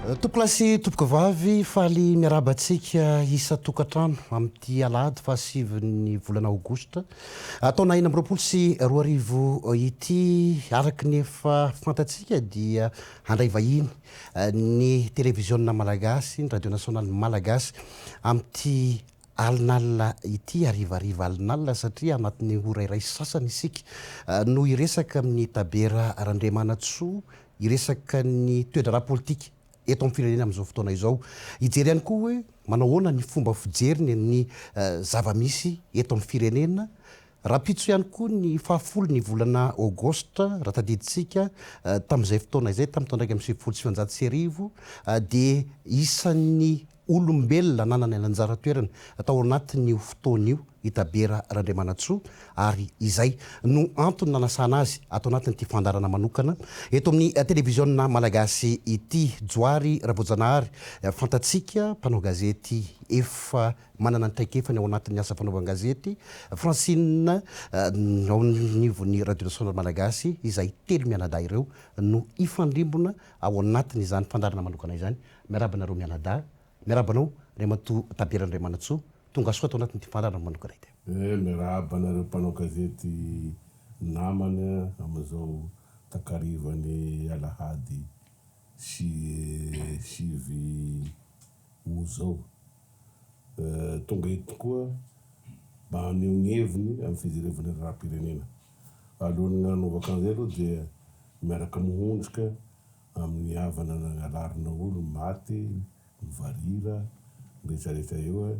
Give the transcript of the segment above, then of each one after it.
Tompolasy tompoko vavy faly miarabantsika isa tokantrano amin'ity alady fahasivy volana aogosta ataona 2024 ity araky ny efa fantatsika dia handray vahiny ny télévision malagasy ny radio national malagasy amin'ity alinalina ity arivariva alinalina satria anatin'ny ora iray sasany isika no iresaka amin'ny tabera Randriamanatsoa iresaka ny toe-draharaha politika eto amin'ny firenena amin'izao fotoana izao ijery ihany koa hoe manao ahoana ny fomba fijeriny ny zava-misy eto amin'ny firenena rapitso ihany koa ny fahafolo ny volana aogosta raha tadiditsika tamin'izay fotoana izay tamin'ny taona 1970 dia isan'ny olombelona nanana anjara toerana atao anatin'io fotoana io itabera Randriamanatsoa ary izay no antony nanasana azy atao anatin'ity fandarana manokana eto amin'ny télévision malagasy ity Joary Rabojanahary fantatsika mpanao gazety efa manana ny traikefa ny ao anatin'ny asa fanaovana gazety Francine ao nivon'ny radio national malagasy izay telo mianadahy ireo no ifandrimbona ao anatin' izany fandarana manokana izany miarabanareo mianadahy miarabanao Riamatoa Tabera Randriamanatsoa tonga soa atao anatin'ity fandarana manokana ity. Miarabanareo mpanao gazety namana amin'izao takarivany alahady sivy zao tonga eto koa mba haneho ny heviny amin'ny fijerevana rahapirenena alohan'ny nanovaka an'izay aloha dia miaraka mihonjika amin'ny havana nanalarina olo maty mivarira rehetrarehetra eo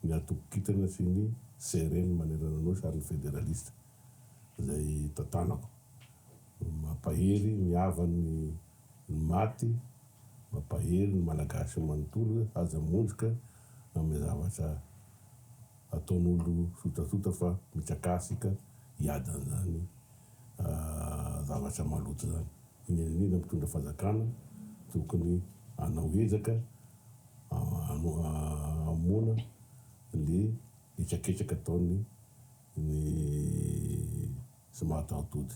ny atokitana sy ny sereny manerana anao sarin'ny fédéraliste zay tantanako mampahery ny havany maty mampahery ny malagasy manontolo aza mondrika amin'ny zavatra ataon'olo sotasota fa mitsakasika hiadan'izany zavatra maloto zany indrindra mitondra fazakana tokony hanao ezaka hamona le itsaketraka ataony ny sy mahataotody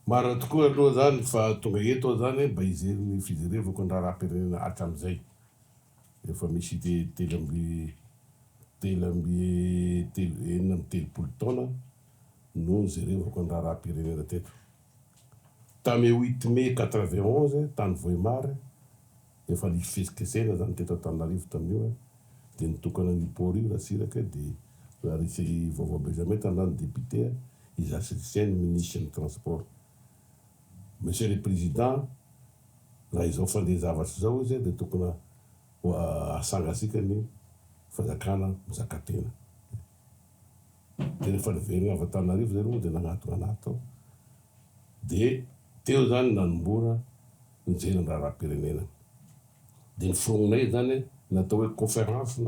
mara tokoa aloha zany fa tonga eto zany mba ijery ny fijerevako ny rahapirenena hatram'izay efa misy enina amby telopolo taona no nijerevako ny rahapirenena teto tamy 8 mai 91 tany Voimary efa nifikezikesena zany teto Antananarivo tamin'io dia nitokana ny port io rasiraka dia rarisy vaovao Benjamin tanany député Isaac Siseny ministre ny transport monsieur le président raha izao fandeha zavatra zao izy dia tokona asangasika ny fazakana mizakatena dia rehefa niverina avy Antananarivo zay aloha dia nagnatona anahy tao dia teo zany nanombora nijery ny rahapirenena dia ny forognay zany natao hoe conférence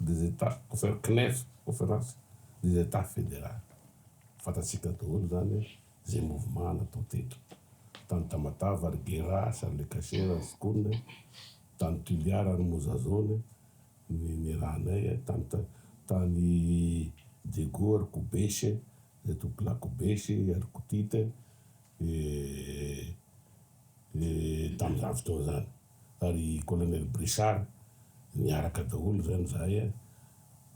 des états CNEF conférence des états fédéraux fantatsika daholo zany zay mouvement natao teto tany Tamatava ary Guéra Charles Cachera Skone tany Tuliara ary Mozazone ny rahanay tany Dego ary Kobesy zay tompila Kobesy ary Kotita tam'izany fotoana zany ary colonel Brissard niaraka daholo zany zahay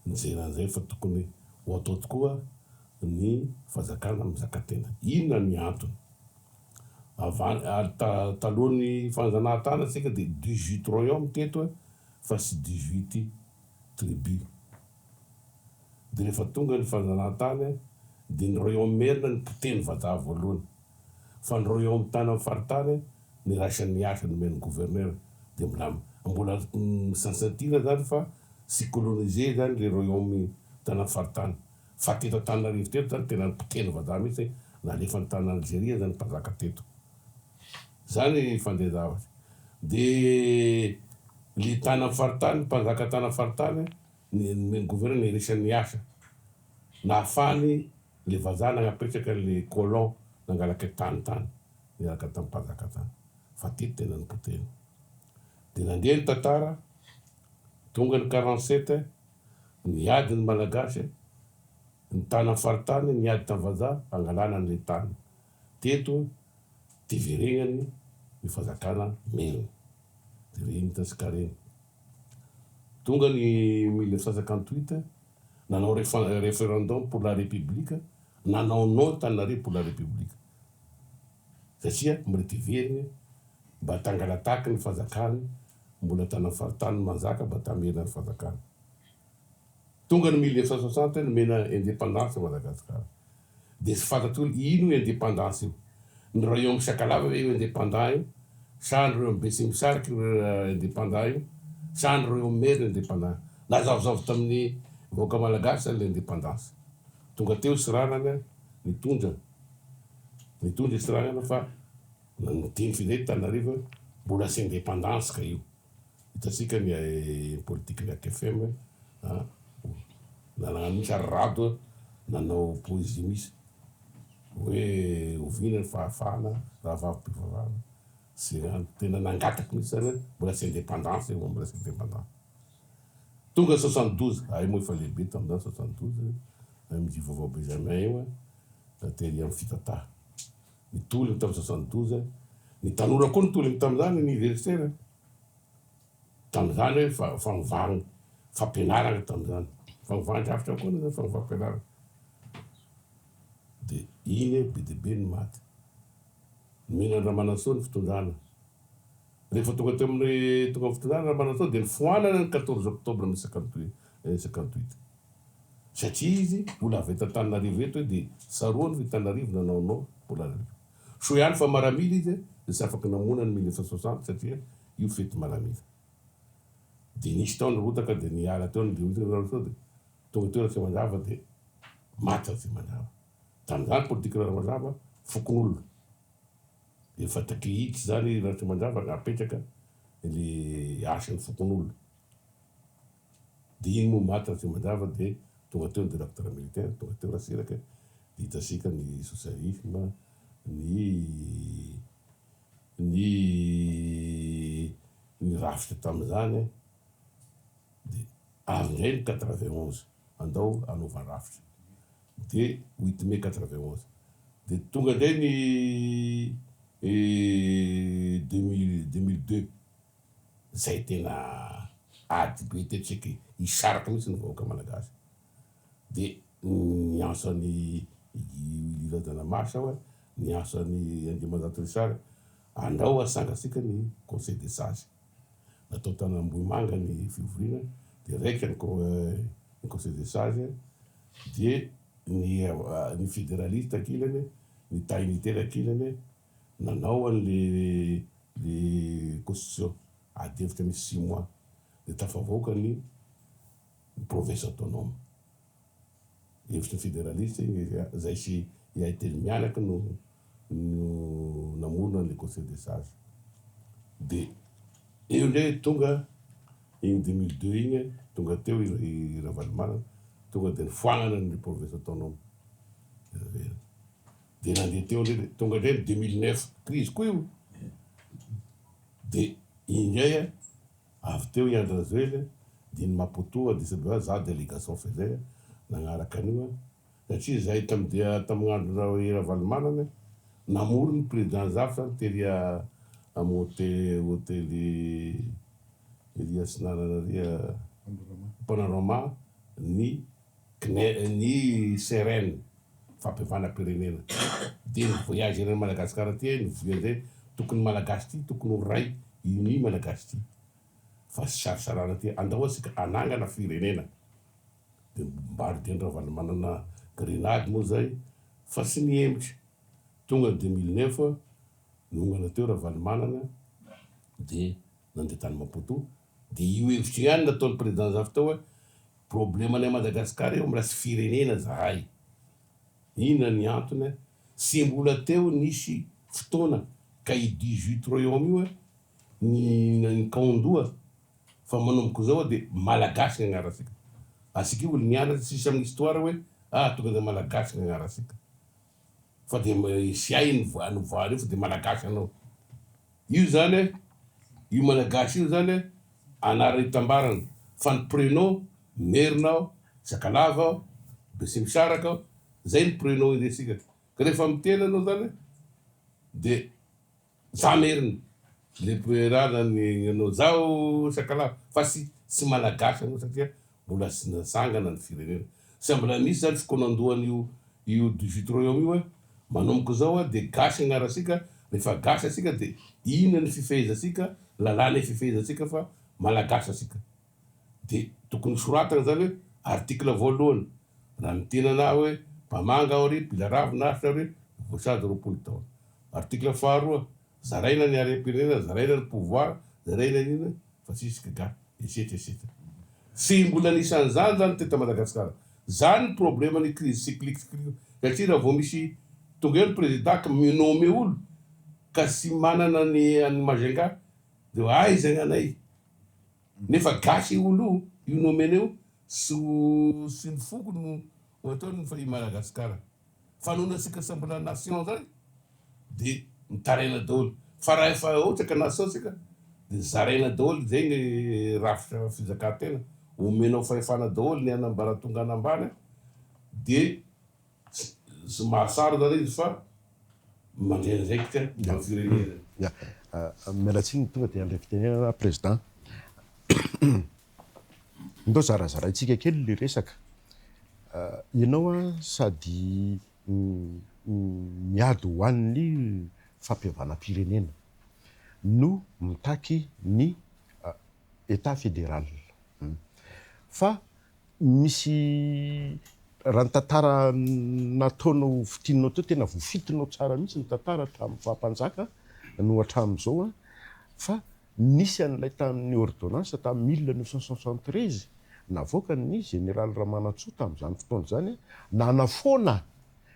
nijery an'izay fa tokony ho atao tokoa ny fazakana mizakatena inona ny antony talohan'ny fanjanahantany asika dia 18 royaume teto fa sy 18 tribu dia rehefa tonga ny fanjanahantany dia ny royaume merina ny poteny vazaha voalohany fa ny royaume tany amin'ny faritany ny raisany asa ny meny gouverneur dia mbola misansatira zany fa sy coloniser zany le royaume tany amin'ny faritany fa teto Antananarivo teto zany tena poteny vazaha mihitsy nalefa ny tany Algérie zany mpanjaka teto zany fandeha zavatra dia le tany amin'ny faritany mpanjaka tany amin'ny faritany ny meny gouverneur ny resan'ny asa nahafany le vazaha nagnapetraka le colon nangalaka tany niaraka tamin'ny mpanjaka tany fa teto tena ny poteny dia nandeha ny tantara tonga ny 47 niady ny malagasy ny tany amin'ny faritany niady tamin'ny vazaha angalana an'le tany teto tiveregnany ny fazakana merina. De reny hitasika reny. Tonga ny 1958 nanao référendum pour la république, nanao non Antananarivo pour la république. Satria mbola ty veriny mba tangalataky ny fazakany, mbola tana faritany manzaka mba tamerina ny fazakany. Tonga ny 1960 nomena indépendance Madagasikara. De tsy fantatry olo ino indépendance io. Ny royaume Sakalava io indépendant io, sa ny royaume Betsimisaraky indépendant io, sa ny royaume Mer indépendant. Nazavozavo tamin'ny vahoaka malagasy l'indépendance. Tonga teo siranana nitondra siranana fa niteny fizay Antananarivo mbola sy indépendance ka io. Hitasika ny politique ny AKFM, nanano misy ary rado nanao poésie misy hoe ovina ny fahafahana raha vavim-pivavahana sy tena nangataky misy zany mbola sy indépendance io, mbola sy indépendance. Tonga 72 ay moa efa lehibe tamin'izany 72 am'zy vaovao Benjamin io tery amin'ny fitataha. Nitoliny tamin'ny 72, ny tanora koa nitoliny tamin'izany universitaire. Tamin'izany hoe fagnovagny fampianarana tamin'izany. Fagnovagn-drafitra koa zany fagnovam-pianarana. De iny be dia be ny maty. Mena Ramanantsoa ny fitondrana. Rehefa tonga teo amin'ny tonga fitondrana Ramanantsoa de nifoanana ny 14 octobre 58. Satria izy mbola avy eto Antananarivo eto de tsaroany fa Antananarivo nanao non pour la République. So ihany fa maramila izy de tsy afaky namona ny 1960 satria io fety maramila. De nisy tao nirotaka de niala teo ny Ramanantsoa de tonga teo Ratsimandrava de maty Ratsimandrava. Tamin'izany politique Ratsimandrava fokon'olona. Efa takihitsy zany Ratsimandrava napetraka le asan'ny fokon'olona. De iny moa maty Ratsimandrava de tonga teo ny directeur militaire, tonga teo rasiraka de hitasika ny socialisme, ny rafitra tamin'izany de avy indray ny 91 andao anaova rafitra. De 8 mai 91 de tonga indray ny 2002 zay tena ady be tetriky hisaraky mihitsy ny vahoaka malagasy. De niasan'ny Razanamasa hoe niasan'ny Andriamanjato Risary andao asangasika ny conseil des sages. Natao tany Ambohimanga ny fivoriana de raika ny conseil des sages de ny fédéraliste ankilany, ny tas unitaire ankilany nanao an'le constitution adevitra misy 6 mois de tafavoaka ny province autonome. Hevitry ny fédéraliste zay sy iahitely mianaky no namorona le conseil des sages. De eo ndray tonga iny 2002 iny tonga teo i Ravalomanana tonga de nifoagnana ny province autonome. De nandeha teo ndray tonga ndray 2009 crise koa io. De indray avy teo i Andry Rajoelina de ny Maputo distribué za délégation fezay nagnaraka an'io satria zay tamin'andro Ravalomanana namorony président Zafy tery amin'ny hôtely Elias nanana Panorama ny Serene fampiavanam-pirenena. De ny voyage reny Madagasikara ty ny voyage tokony malagasy ty tokony ho ray iny malagasy ty. Fa sy sarisarana ty andao asika anangana firenena. De mbary de ny Ravalomanana grenady moa zay fa sy niembotry. Tonga 2009 nongana teo Ravalomanana de nandeha tany Maputo de io hevitry ihany nataon'ny président Zafy tao hoe problème ny Madagasikara io mbola sy firenena zahay. Ina ny antony sy mbola teo nisy fotoana ka i 18 royaume io ny kaondoa fa manomboka zao de malagasy ny agnarasika. Asika io olo nianatsy sisy amin'ny histoire hoe tonga de malagasy ny agnarasika. Fa de sy hay ny voany io fa de malagasy anao. Io zany io malagasy io zany anara itambarana fa ny prénom Merinao, Sakalava, Besimisaraka zay ny prénom indesika. Ka rehefa miteny anao zany de za Merina le poerana ny anao zao sakalava fa sy malagasy anao satria mbola sy nasangana ny firenena sy mbola misy zany fikonandohan'io 18 royaume io manomboka zao de gasy agnarasika rehefa gasy asika de ina ny fifehezasika lalàna fifehezasika fa malagasy asika de tokony soratana zany hoe article voalohany raha mitenana hoe mpamanga ao ary pilaravo nafitra ary voasady 20 taona article faharoa zaraina ny arem-pirenena zaraina ny pouvoir zaraina nina fa tsisy gaga esetra sy mbola nisan'izany zany teta Madagasikara zany problème ny crise cyclique satria raha vao misy tonga eo ny président ka minome olo ka sy manana ny mazenga de aiza gnanay nefa gasy olo io nomene io sy ny foko no ataony fa i Madagasikara fanonasika sambola nation zany de mitaraina daholo fa raha efa ohatra ka nation sika de zaraina daholo zegny rafitra fizakantena omenao fahefana daholo ny anambara tonga anambany de sy mahasara zany izy fa mandrena zaikitra na firenena mialatsiny tonga de andray fitenenana président ndao zarazaraintsika kely le resaka ianao sady miady hoan'ny fampiavanam-pirenena no mitaky ny état fédéral fa misy raha ny tantara nataonao fitinao teo tena voafitinao tsara mihitsy ny tantara hatramin'ny fahampanjaka no hatramin'izao fa nisy an'ilay tamin'ny ordonnance tamin'ny 1973 navoaka ny général Ramanantsoa tamin'izany fotoana zany nanafoana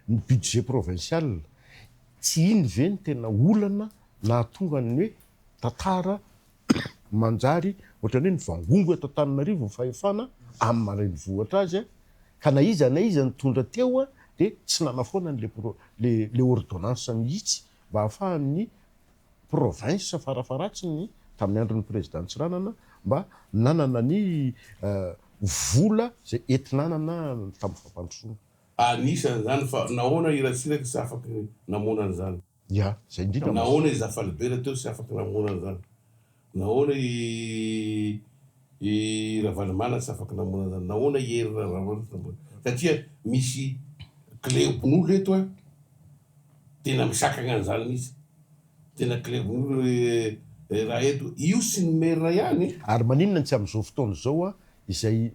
ny budget provincial tsy iny ve ny tena olana nahatonga ny hoe tantara manjary ohatrany hoe ny vangongo eto Antananarivo fahefana amin'ny marenivohitra azy ka na iza nitondra teo de tsy nanafoana le ordonnance mihitsy mba hahafahan'ny province farafaratsy ny tamin'ny andron'ny président Tsiranana mba nanana ny vola zay entinanana tamin'ny fampandrosoana anisany zany fa nahoana iratsiraka sy afaky namonana zany ya zay indrindra nahoana izy afalibera teo sy afaky namonana zany nahoana i Ravalimana sy afaky namonana zany nahoana herina satria misy cléobin'olo eto tena misakagna an'izany misy tena cléobin'olo raha eto io sy ny maire ihany ary maninona tsy amin'izao fotoana zao izay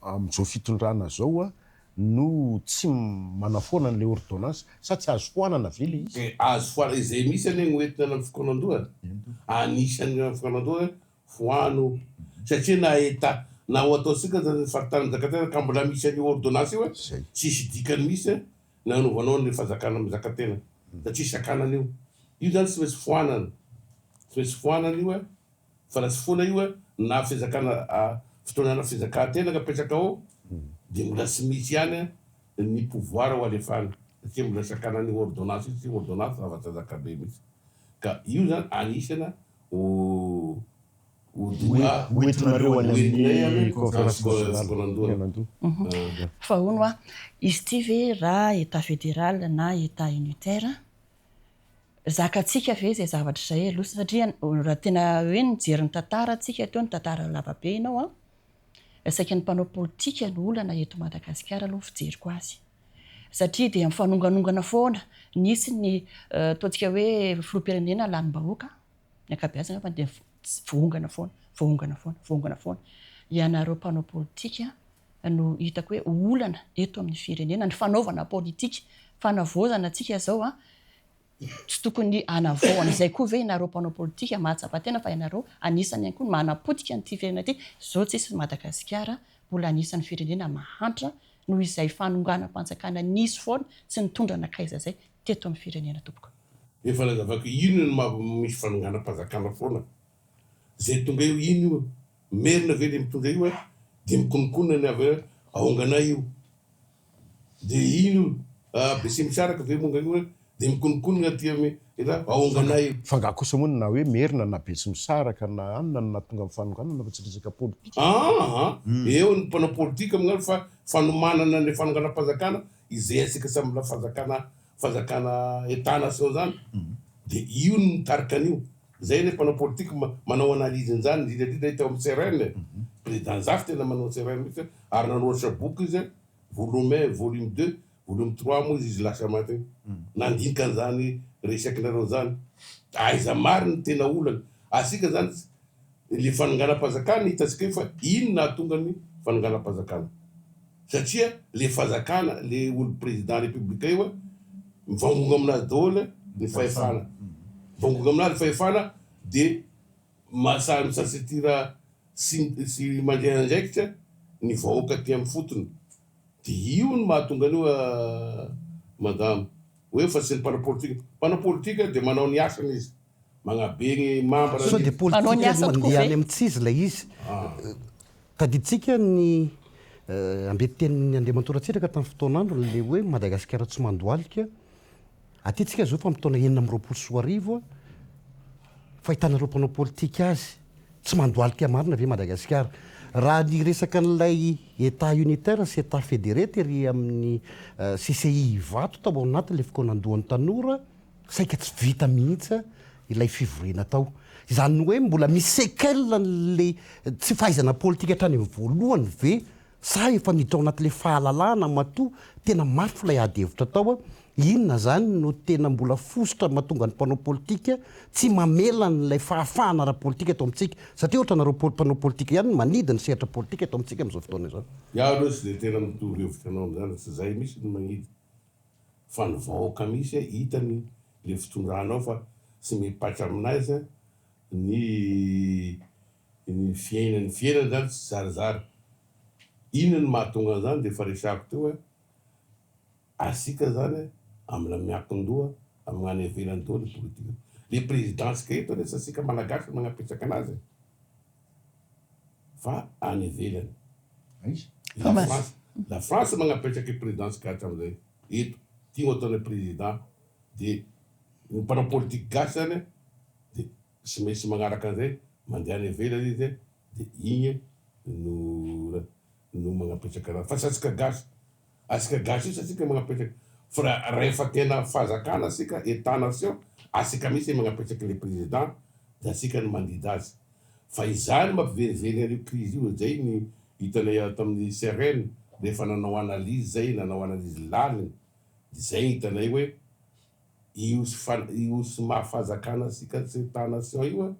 amin'izao fitondrana zao no tsy manafoana n'le ordonnance sa tsy azo foanana vely izy azo foana izay misy ane hoentina amin'ny fikonandoha anisan'ny fikonandoha foano satria na eta na ho ataosika zany faritany zakatena ka mbola misy any ordonnance io tsisy dikany misy nanovanao ny fazakana amin'ny zakatena satria sakanana io zany tsy maintsy foanana tsy maintsy foanana io fa raha tsy foana io na fizakana fotoanana fizakantena ka apetraka ao de mbola tsy misy ihany ny pouvoir ho alefana satria mbola sakanany ordonnance io tsy ordonnance zava-zakabe mihitsy ka io zany anisana oentinareo any amin'ny conférence fa hono izy ty ve raha état fédéral na état unitaire zakatsika ve zay zavatra zay aloha satria raha tena hoe nijery ny tantara atsika teo ny tantara lavabe ianao saika ny mpanao politika ny olana eto Madagasikara aloha fijeriko azy satria dia mifanonganongana foana nisy ny ataontsika hoe filoham-pirenena lanim-bahoaka ny ankabeazana fa dia voongana foana ianareo mpanao politika no hitako hoe olana eto amin'ny firenena ny fanaovana politika fanavoazana atsika zao tsy tokony anavoana izay koa ve ianareo mpanao politika mahatsapa-tena fa ianareo anisany ihany koa manapotika nyity firenena ty zao tsisy Madagasikara mbola anisan'ny firenena mahantra noho izay fanonganam-panjakana nisy foana sy nitondra nakaiza zay teto amin'ny firenena tompoko efa lazavako ino ny misy fanonganam-panjakana foana zay tonga io ino io merina ve le mitondra io de mikonikonina ny avy ahonganay io de ino bese misaraka ve monga io de mikonikonina ty amy ahonganay fa nga kosa moa na hoe merina na be tsy misaraka na anona na tonga amin'ny fanonganana fa tsy resaka politika eo ny mpanao politika amin'any fa fanomanana ny fanonganam-panjakana izay asika samyla fanjakana etana sao zany de io ny mitarika an'io zay ny mpanao politique manao analyse an'izany indrindra hita amin'ny CRN président Zaf tena manao CRN mihitsy ary nanoratra boky izy volume 1 volume 2 volume 3 moa izy lasa maty nandinika an'izany resakinareo zany aiza mariny tena olana asika zany le fananganam-panjakana hitasika fa inona tonga ny fananganam-panjakana satria le fanjakana le olo président républicain io mivangona aminazy daholo ny fahefana mivangona aminazy fahefana de mahasahy misasitira sy mandeha andraikitra ny vahoaka ty amin'ny fotony de io ny mahatonga an'io madame hoe fa sy ny mpanao politika de manao ny asany izy magnabe ny membre so de politique mandeha any amin'ny tsizy lay izy taditsika ny ambetiten'ny Andriamantoratsiraka tamin'ny fotoanandro le hoe Madagasikara tsy mandoalika atitsika zao fa mitona 420 fahitanareo mpanao politika azy tsy mandoalika marina ve Madagasikara raha ny resaka n'ilay état unitaire sy état fédéré tery amin'ny CCI vato tao anaty le fokonandohan'ny tanora saika tsy vita mihitsy ilay fivoriana tao izany hoe mbola misekel le tsy fahaizana politika hatrany amin'ny voalohany ve sa efa miditra ao anaty le fahalalahana matoa tena mafy ilay ady hevitra tao inona zany no tena mbola fosotra mahatonga ny mpanao politika tsy mamela n'ilay fahafahana ara-politika atao amintsika satria ohatra nareo mpanao politika ihany manidy ny sehatra politika atao amintsika amin'izao fotoana izao iaho aloha tsy de tena mitovy hevitra anao amin'izany tsy zay misy ny manidy fa ny vahoaka misy hitany le fitondranao fa tsy mipatra aminazy ny fiainany zany tsy zarizary inona ny mahatonga an'izany de fa resako teo asika zany amina miakin-doha amin'any ivelan-doha le politika le présidentsika eto rehefa asika malagasy magnapetraka anazy fa any ivelany la France magnapetraky présidentsika hatram'izay eto tia ataony président de ny mpanao politique gasy zany de sy maintsy magnaraka an'izay mandeha any ivelany izy de igny no magnapetraky anazy fa sy asika gasy io sy asika magnapetraky fa rehefa tena fahazakana asika état nation asika misy magnapetraky le président de asika ny mandidy azy fa izany mampivelively an'io crise io zay ny hitanay tamin'ny CRN rehefa nanao analyse zay nanao analyse laliny zay hitanay hoe io sy mahafahazakana asika sy état nation io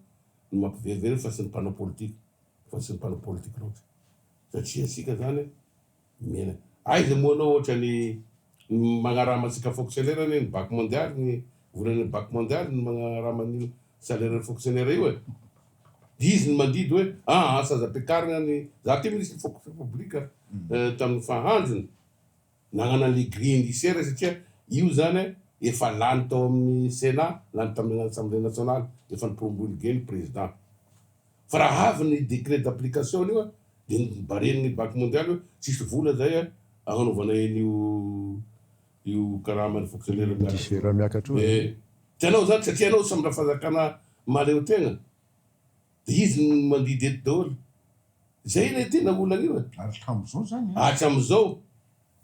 no mampivelively fa sy ny mpanao politique loatra satria asika zany mena aiza moa anao ohatra ny magnarama asika fonctionnaire ny bac mondial ny volany bac mondial ny magnaraman'io salaire fonctionnaire io izy ny mandidy hoe saza-piakarina ny za ty ministre fonction publique tamin'ny fahandrony nagnana le grille indiciaire satria io zany efa lany tao amin'ny Sénat lany tamin'ny Assemblée nationale efa ny promulgué ny président fa raha avy ny décret d'application io de bareniny bac mondial hoe tsisy vola zay agnanovana io karamany fonctionnaire miakatra tianao zany satria anao samby fazakana maleo tegna de izy ny mandidy eto daholo zay le tena olana io hatram'izao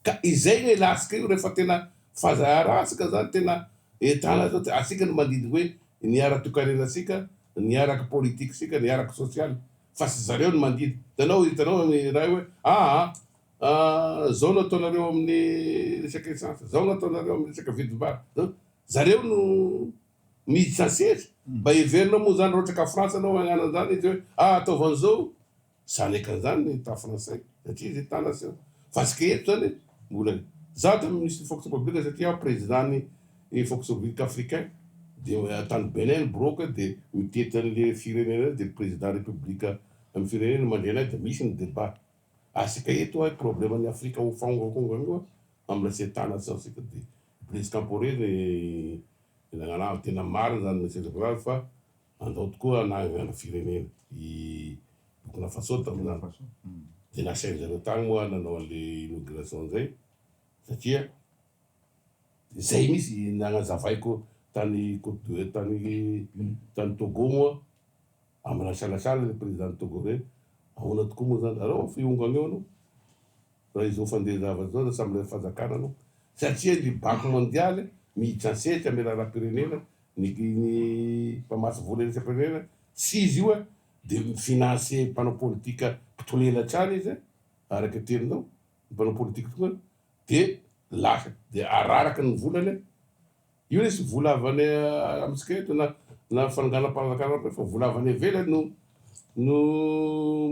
ka izay ny lasika io rehefa tena fazaratsika zany tena etana zao asika ny mandidy hoe niara-tokarena asika niaraka politique sika niaraka social fa sy zareo ny mandidy hitanao raha hoe zao no ataonareo amin'ny resaka essence zao no ataonareo amin'ny resaka vidim-bary zareo no miditra ansetra mba heverinao moa zany ohatra ka France anao magnano an'izany izy hoe ataovan'izao zany ekan'izany ny état français satria izy état nation fa sika eto zany mbola za tamin'ny ministre fonction publique satria président ny fonction publique africain de tany Benin broka de mitety an'le firenena de président république amin'ny firenena mandeha de misy ny débat asika eto problème ny Afrika ho fangongongongo amin'ny état nation sika de président Campore ny nagnana tena marina zany message grave fa andao tokoa anangana firenena i Burkina Faso tamin'izany de nasainy zareo tagny moa nanao an'le inauguration zay satria zay misy nagnazavaiko tany Togo moa amina salasala le président togolais ahoana tokoa moa zany alao fiongana eo anao raha izy fandeha zava-zao assemblée fazakana anao satria ny bac mondial miditra ansetra ame raha pirenena ny mpamasy vola resapirenena sy izy io a de mifinancer mpanao politika mpitolelatrany izy araky aterinao mpanao politika tonga de lasa de araraky ny volany io le sy vola avy amitsika eto na fananganam-panjakana fa vola avy any ivelany no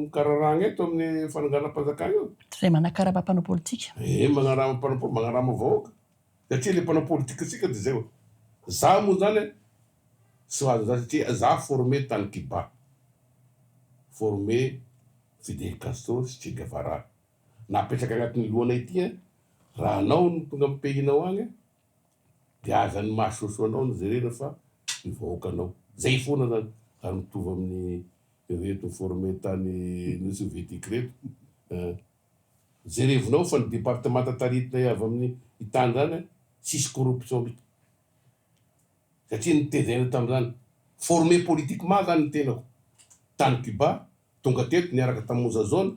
mikararagna eto amin'ny fananganam-panjakana io zay manakarama mpanao politika magnarama mpanao magnarama vahoaka satria le mpanao politika sika de zay o za moa zany sy azo za satria za formé tany Cuba formé Fidel Castro sy Che Guevara napetraky agnatin'ny lohanay ty raha anao no tonga amin'ny pays-nao agny de azany mahasoasoa anao no jerena fa ny vahoakanao zay foana zany ary mitovy amin'ny reto formé tany ny soviétique reto jerevinao fa ny département taritinay avy amin'ny itany zany sisy corruption mity satria nitezena tam'zany formé politiquement zany ny tenako tany Cuba tonga teto niaraka tamy Mozazone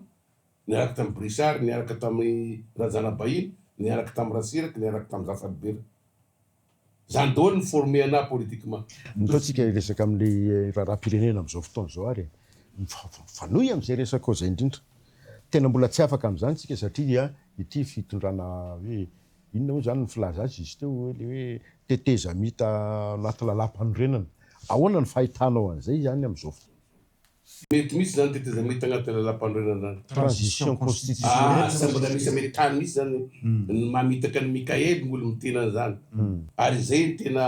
niaraka tamy Brissard niaraka tamy Razana Bahiny niaraka tamy Rasiraky niaraka tamy Zafadibera zany daholo ny formé ana politiquement nitaontsika resaka am'le raharam-pirenena am'izao fotoana zao ary fanohy am'izay resaka ao zay indrindra tena mbola tsy afaka am'izany tsika satria ity fitondrana hoe inona moa zany ny filaza azy izy teo hoe le hoe teteza mita anaty lalam-panorenana ahoana ny fahitanao an'izay zany am'izao fotoana mety misy zany teteza mita agnaty lalam-panorenana zany transition constitutionnelle sa mbola misy ame tany misy zany ny mamitaka ny Mikaely gn'olo mitena zany ary zay ny tena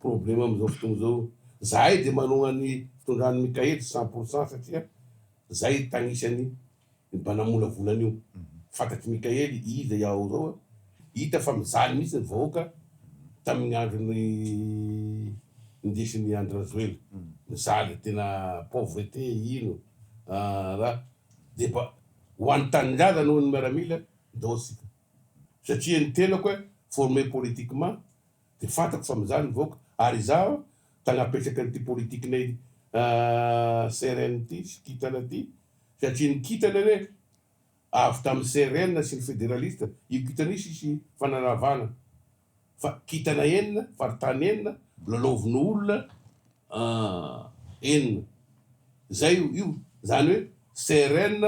problème am'izao fotoana zao zahay de manogna ny fitondrany Mikaely 100% satria zay tagnisany mbanamolavolany io fataky Mikaely iza iaho zao hita fa mizaly misy ny vahoaka tamin'ny androny indesin'ny Andry Rajoelina mizaly tena pauvreté ino raha de ba ho an'ny tanindraza noho ny miaramila daosika satria ny tenako formé politiquement de fatako fa mizaly ny vahoaka ary zaho tagnapetraky an'ity politikenay CRN ty sy kitana ty satria ny kitana re avy tamin'ny CRN sy ny fédéraliste io kitana io sisy fanaravana fa kitana enina faritany enina lalaovin'ny olona enina zay io zany hoe CRN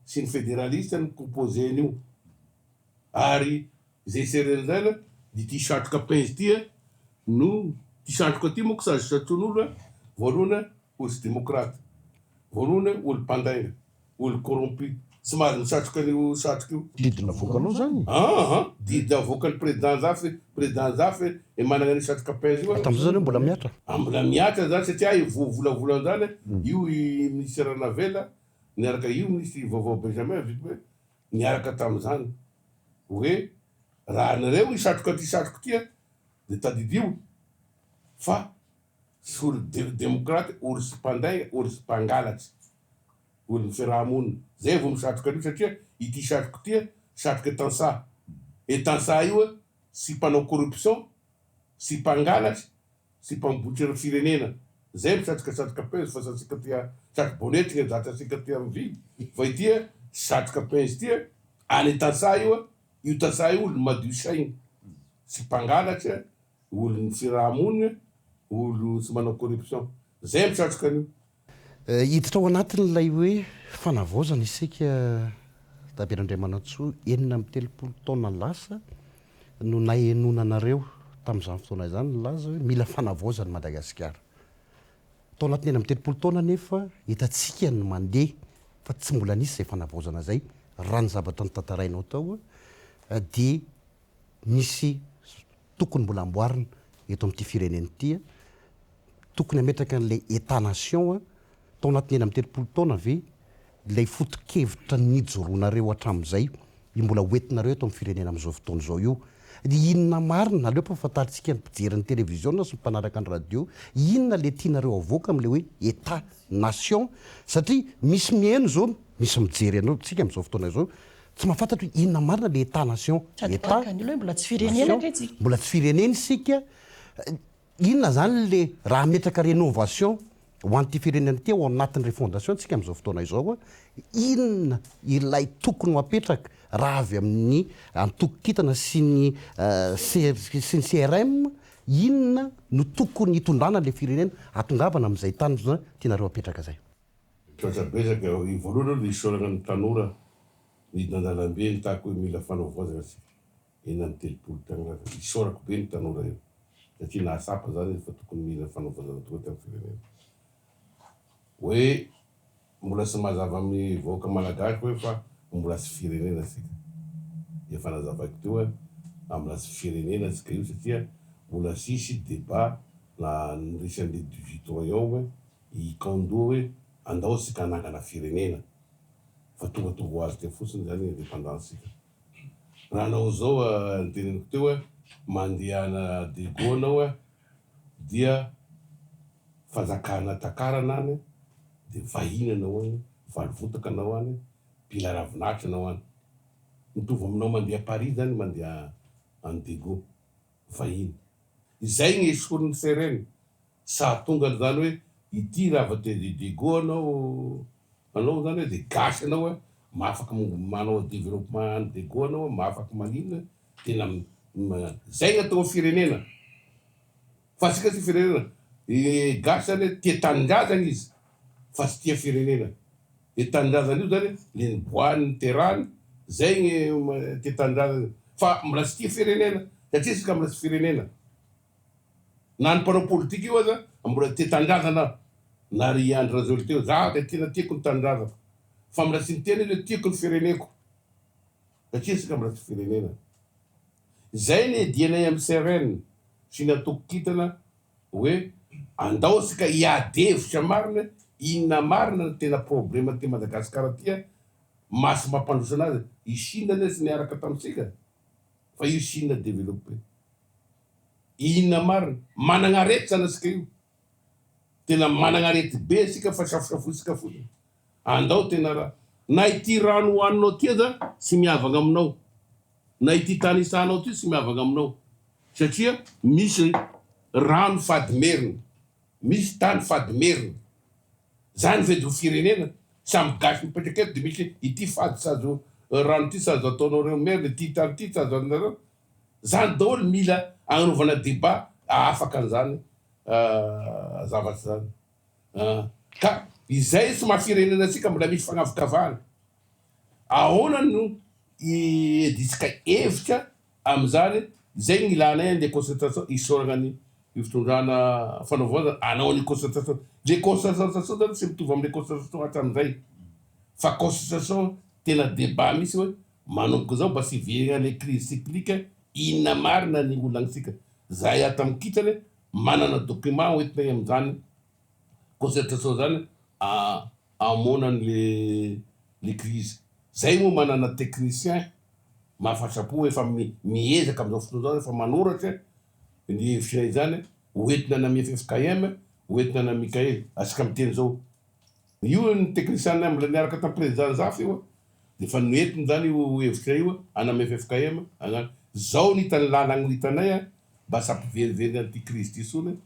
sy ny fédéraliste ny composé an'io ary zay CRN zay la de ty satroka pinzy ty no ty satroka ty moa ko satrotsatron'olo voalohany olo sy démocrate voalohany olo mpandaina olo corrompu sy mahazo misatroka an'io satroka io didina voakanao zany didina voakan'ny président zafy manana ny satroka pinzy io tam'izao zany mbola miatra mbola miatra zany satria vovolavola zany io ministre Ranavela niaraka io ministre vaovao Benjamin vita hoe niaraka tam'izany hoe raha nareo isatroka ty satroka ty de tadidio fa sy olo démocrate olo sy mpanday olo sy mpangalatsy olo ny fiarahamonina zay vo misatroka an'io satria ity satroka ty satroka etansa etansa io sy mpanao corruption sy mpangalatsy sy mpambotsy ny firenena zay misatroka satroka pinzy fa satsika tia satroka bonetra zatrasika tia mividy fa ity satroka pinzy ty any etansa io tansa io olo madio saigny sy mpangalatry olo ny fiarahamonina olo sy manao corruption zay misatroka an'io hiditra ao anatin'ilay hoe fanavaozana isika Taberandramanantsoa 9 taona lasa no nahenonanareo tamin'izany fotoana izany laza hoe mila fanavaozany Madagasikara tao anatin'ny 9 taona nefa hitantsika ny mandeha fa tsy mbola nisy zay fanavaozana zay raha ny zavatra notantarainao tao dia nisy tokony mbola amboarina eto amin'ity firenena ity tokony ametraka an'ilay état nation tao anatin'ny 9 taona ve ilay foto-kevitra nijoroanareo hatramin'izay io mbola hoentinareo eto amin'ny firenena amin'izao fotoana izao io inona marina aleo mpafantaritsika ny mpijery ny télévision sy mpanaraka ny radio inona le tianareo avoaka amin'ilay hoe état nation satria misy mihaino zao misy mijery anao tsika amin'izao fotoana izao tsy mahafantatra hoe inona marina le état nation mbola tsy firenena mbola tsy firenena isika inona zany le raha metraka rénovation ho an'ity firenena ty ao anatin'ny refondation tsika amin'izao fotoana izao inona ilay tokony mapetraka raha avy amin'ny antoko-kitana sy ny CRM inona no tokony hitondrana le firenena atongavana amin'izay tany zany tianareo apetraka zay. Tratra-besaka voalohany le isorana ny tanora ny nandalambe ny tahako hoe mila fanaovoazana sika eny amin'ny telopolo taona isorako be ny tanora io satria nahasapa zany fa tokony mila fanaovoazana toa tamin'ny firenena hoe mbola sy mazava amin'ny vahoaka malagasy hoe fa mbola sy firenena sika efa nazavako teo hoe amin'ny sy firenena sika io satria mbola sisy débat na niresan'le 18 oignon hoe ikandoa hoe andao sika anangana firenena fa tonga ho azy teo fotsiny zany indépendance sika raha anao zao nyteneniko teo hoe mandehana degona hoe dia fazakana takarana any de vahina anao any valivotaka anao any pila ravinahitra anao any mitovy aminao mandeha Paris zany mandeha any dego vahiny izay gny esoriny sereny sa tonga zany hoe ity raha te dego anao zany hoe de gasy anao hoe mahafaky manao développement any dego anao mahafaky maninona tena zay gn'atao firenena fa sika sy firenena gasy zany hoe tia tanindrazana izy fa tsy tia firenena e tanindrazana io zany le niboahany niterany zay gny tia tanindrazana fa mbola tsy tia firenena satria sika mbola tsy firenena na ny mpanao politika io aza mbola tia tanindrazana na ry Andry Rajoely teo za de tena tiako ny tanindrazana fa mbola tsy niteny hoe tiako ny fireneko satria sika mbola tsy firenena zay ny dianay amin'ny CRN sy natoko kitana hoe andao sika hiadevitra marina inona marina ny tena problème ty Madagasikara tia masy mampandroso anazy i Chine ane sy niaraka tamitsika fa io Chine développé inona marina managna arety zany asika io tena managna arety be sika fa safosafosika fotsiny andao tena raha na ity rano hoaninao tia za sy miavagna aminao na ity tany isanao ty sy miavagna aminao satria misy rano fady merina misy tany fady merina zany vedo firenena samy gasy mipetraky eto de misy ity fady sazo rano ty sazo ataonao reo merina ity tany ty sazo anareo zany daholo mila agnanovana débat afaka an'izany zavatry zany ka izay sy mahafirenena sika mbola misy fagnavokavahana ahoana no idisika hevitra am'izany zay gny ilanay le concertation isoragna ny fitondrana fanaovoana anao ny concertation le concertation zany sy mitovy am'le concertation hatram'izay fa concertation tena débat misy hoe manomboka zao mba sy hiverigna le crise cyclique inona marina ny olagnitsika zay ata mikitany manana document hoentinay am'izany concertation zany amonany le crise zay moa manana technicien mahafatrapo efa miezaka am'izao fotoana zao efa manoratra ny hevitrany zany hoentina na FFKM hoentina na Mikael asika miteny zao io ny technicien mbola niaraka tam président zafy io de fa noentiny zany io hevitra io ana FFKM zao ny tany lalagny hitanay mba sampiverivery an'ity crise ty sony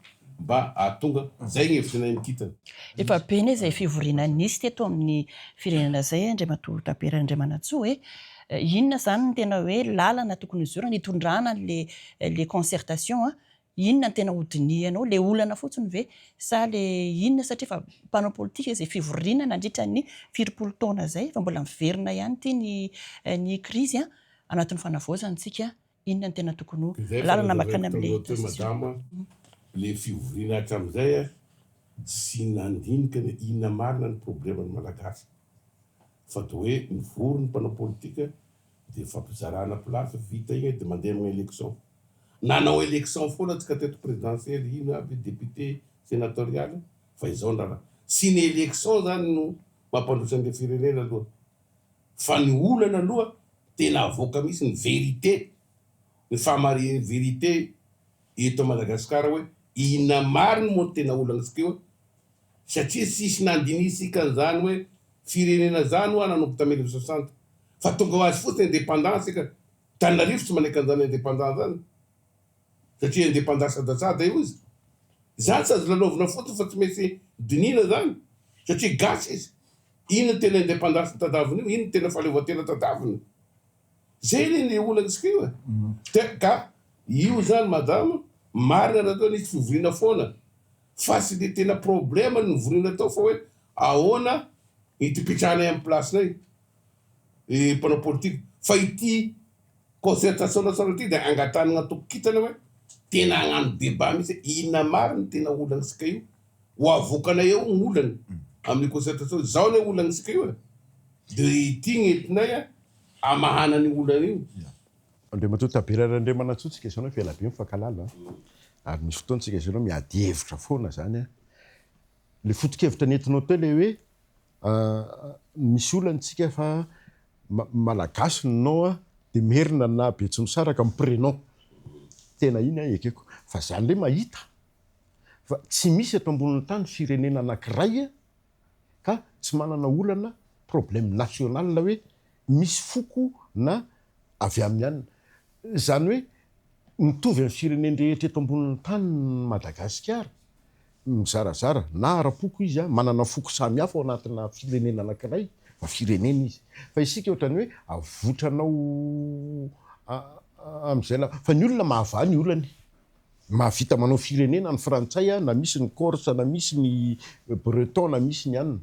mba atonga zay gny hevitrinay mikitana efa be ne zay fivoriana nisy teto amin'ny firenena zay Andriamatoa Tapera Andriamanantsoa hoe inona zany ny tena hoe lalana tokony izorana hitondrana le concertation inona ny tena hodinianao le olana fotsiny ve sa le inona satria fa mpanao politika zay fivoriana nandritra ny 20 taona zay fa mbola miverina ihany ty ny crise anatin'ny fanavaozantsika inona ny tena tokony lalana makany amin'le madama le fivoriana hatram'izay sy nandinika inona marina ny problème ny malagasy fa to hoe mivory ny mpanao politika de fampizarana place vita igny de mandeha amin'ny élection nanao élection foana tsika teto présidentielle ino aby député sénatorial fa izao ndraha sy ny élection zany no mampandrosa an'le firenena aloha fa ny olana aloha tena avoaka misy ny vérité ny famariny vérité eto Madagasikara hoe inona mariny moa tena olagnitsika io satria sisy nandinisika an'izany hoe firenena zany ho nanomboka tamy 1960 fa tonga ho azy fotsiny indépendance ka Tananarivo tsy manaiky an'izany indépendance zany satria indépendance adasada io izy zany tsy azo lalaovina fotsiny fa tsy maintsy dinina zany satria gasy izy ino tena indépendance tadaviny io ino tena fahaleovatena tadaviny zay ny olagnitsika io ka io zany madama marina na atao nisy fivoriana foana fa sy de tena problema ny voriana atao fa hoe ahoana itipitrahanay amin'ny placenay mpanao politique fa ity concertation nationale ty de angatanana tokokitana hoe tena agnano débat mihitsy inona marina tena olagnitsika io ho avokana eo ny olany amin'ny concertation zao ne olagnitsika io de ity gn'entinay amahana ny olana io Andriamantoa taberarandriamanatsotsika isanao fiala be mifankalala ary misy fotoantsika isanao miady hevitra foana zany le foto-kevitra nentinao teo le hoe misy olantsika fa malagasy nanao de merina na Betsimisaraka amin'ny prénom tena iny ekeko fa zany le mahita fa tsy misy eto ambonin'ny tany firenena anankiray ka tsy manana olana problème national hoe misy foko na avy amin'ny anina zany hoe mitovy amin'ny firenena rehetra eto ambonin'ny tany Madagasikara mizarazara na ara-poko izy manana foko samy hafa ao anatina firenena anankiray fa firenena izy fa isika ohatrany hoe avotranao am'izay fa ny olona mahavany ny olany mahavita manao firenena ny frantsay na misy ny corse na misy ny breton na misy ny anina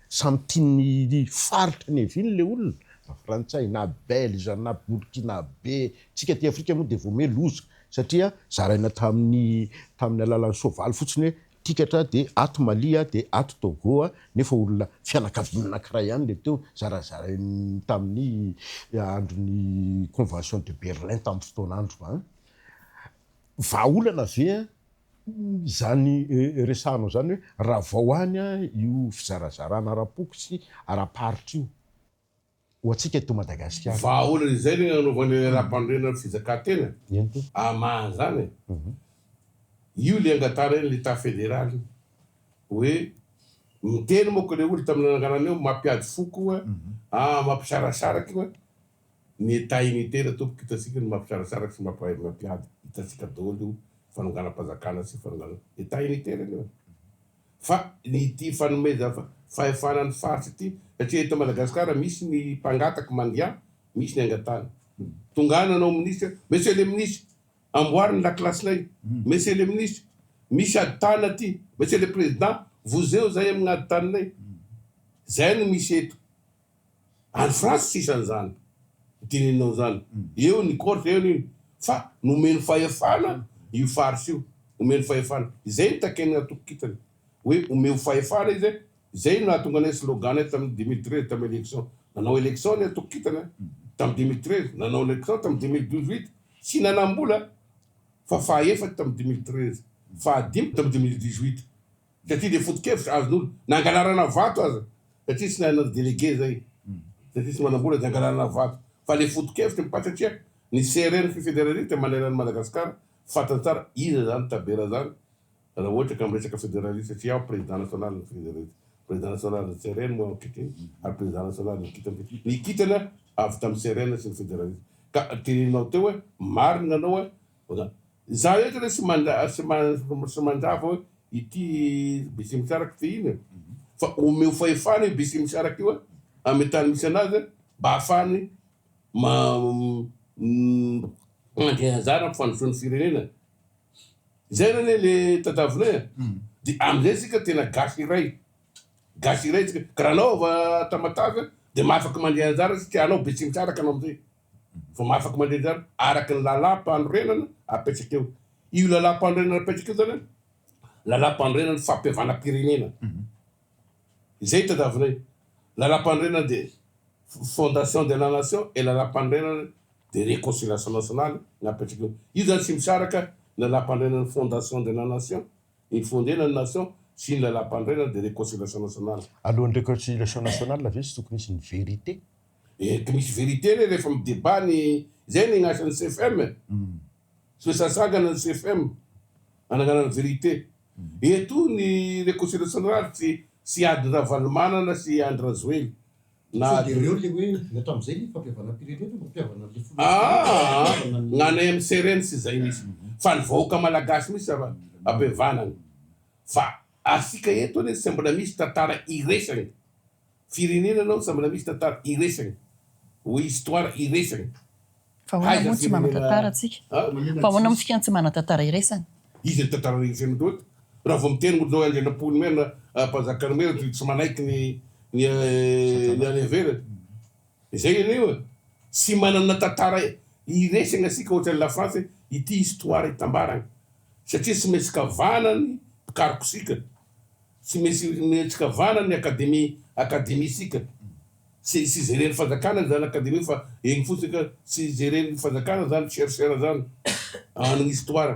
samy tiany faritra ny eviny le olona na frantsay na belge na burkinabe tsika ty Afrika moa de vome loza satria zaraina tamin'ny alalan'ny soavaly fotsiny hoe tikatra de ato Malia de ato Togo nefa olona fianakaviana anankiray ihany le teo zarazarainy tamin'ny andron'ny convention de Berlin tamin'ny fotoan'andro vaolana ve zany resahanao zany hoe raha vao any io fizarazarana ara-poko sy ara-paritra io ho atsika eto Madagasikara vaolana izay le anaovan'ny raha-pandrenana fizakantena amaha zany io le angatara iny l'état fédéral hoe miteny moko le olo tamin'ny ananganana eo mampiady foko mampisarasaraky hoe ny état unitaire tomboka hitasika ny mampisarasaraky sy mampiady hitasika daholo io fanonganam-panjakana sy fanongana état unitaire io fa ny ty fanomeza fahefana ny faritsy ty satria eto Madagasikara misy ny mpangataky mandià misy ny angatana tongana anao ministre monsieur le ministre amboariny la classe-nay monsieur le ministre misy aditana ty monsieur le président vous eo zay amin'ny aditananay zay no misy eto any France sisan'izany tininao zany eo ny corse eo niny fa nomeny fahefana io faritsy io omeny fahefana zay ny takenina tokokitany hoe omeo fahefana izy zay no nahatonga anay slogan tamin'ny 2013 tamin'ny élection nanao élection ny tokokitana tamin'ny 2013 nanao élection tamin'ny 2018 sy nanambola fa faefatra tamin'ny 2013 fahadimy tamin'ny 2018 satria le foto-kevitra azon'olo nangalarana vato aza satria sy nana délégué zay satria sy manambola de angalarana vato fa le foto-kevitra mipatratria ny CRN fédéraliste manerana Madagasikara fatany tsara iza zany tabera zany raha ohatra ka miresaka fédéraliste satria ao président national ny fédéraliste président national ny CRN moa kitiny ary président national ny kitany nikitana avy tamin'ny CRN sy ny fédéraliste ka teninao teo hoe marina anao hoe za eto le sy mandrava hoe ity Besimisaraka ty iny fa omeo fahefana io Besimisaraka io amy tany misy anazy mba ahafahany mandeha anjara ampifandosoan'ny firenena zay nane le tadavinay de amizay sika tena gasy iray tsika karaha anao va tamatavy de mahafaky mandeha anjara satria anao Besimisaraka anao amizay fa mahafaky mandeha anjara araky ny lalam-pandrenana apetraky eo io lalam-pandrenana apetraky eo zany lalam-pandrenana fampiavana-pirenena zay tadavinay lalam-pandrenana de fondation de la nation et lalam-pandrenana de réconciliation nationale napetraky eo io zany tsy misaraka lalam-pandrenana fondation de la nation ifondena ny nation sy ny lalam-pandrenana de réconciliation nationale alohan'ny réconciliation nationale ve sy tokony misy ny vérité que misy vérité le rehefa midébat ny zay ny gn'asan'ny CFM sy sasagana ny CFM anagnanany vérité eto ny réconciliation nationale sy ady Ravalomanana sy Andry Rajoely gn'anay amy CRN sy zay misy fa ny vahoaka malagasy misy ampiavanana fa asika eto ane sy mbola misy tantara iresagny firenena anao sy mbola misy tantara iresagny hoe histoire iresagny fa hoana moa tsy mana-tantara atsika fa hoana moa tsika tsy mana-tantara iresany izy ny tantara rehetra toety raha vao miteny olo zao andrenapony mena mpanjakany mena tsy manaiky ny any avela zay aneo sy manana tantara iresagna asika ohatrany la France ity histoire itambarany satria tsy maintsy kavanany pikarokosika tsy maintsy kavanany akademisika sy zereny fanjakana zany akademie fa egny fotsika sy zereny fanjakana zany chercheur zany anany histoire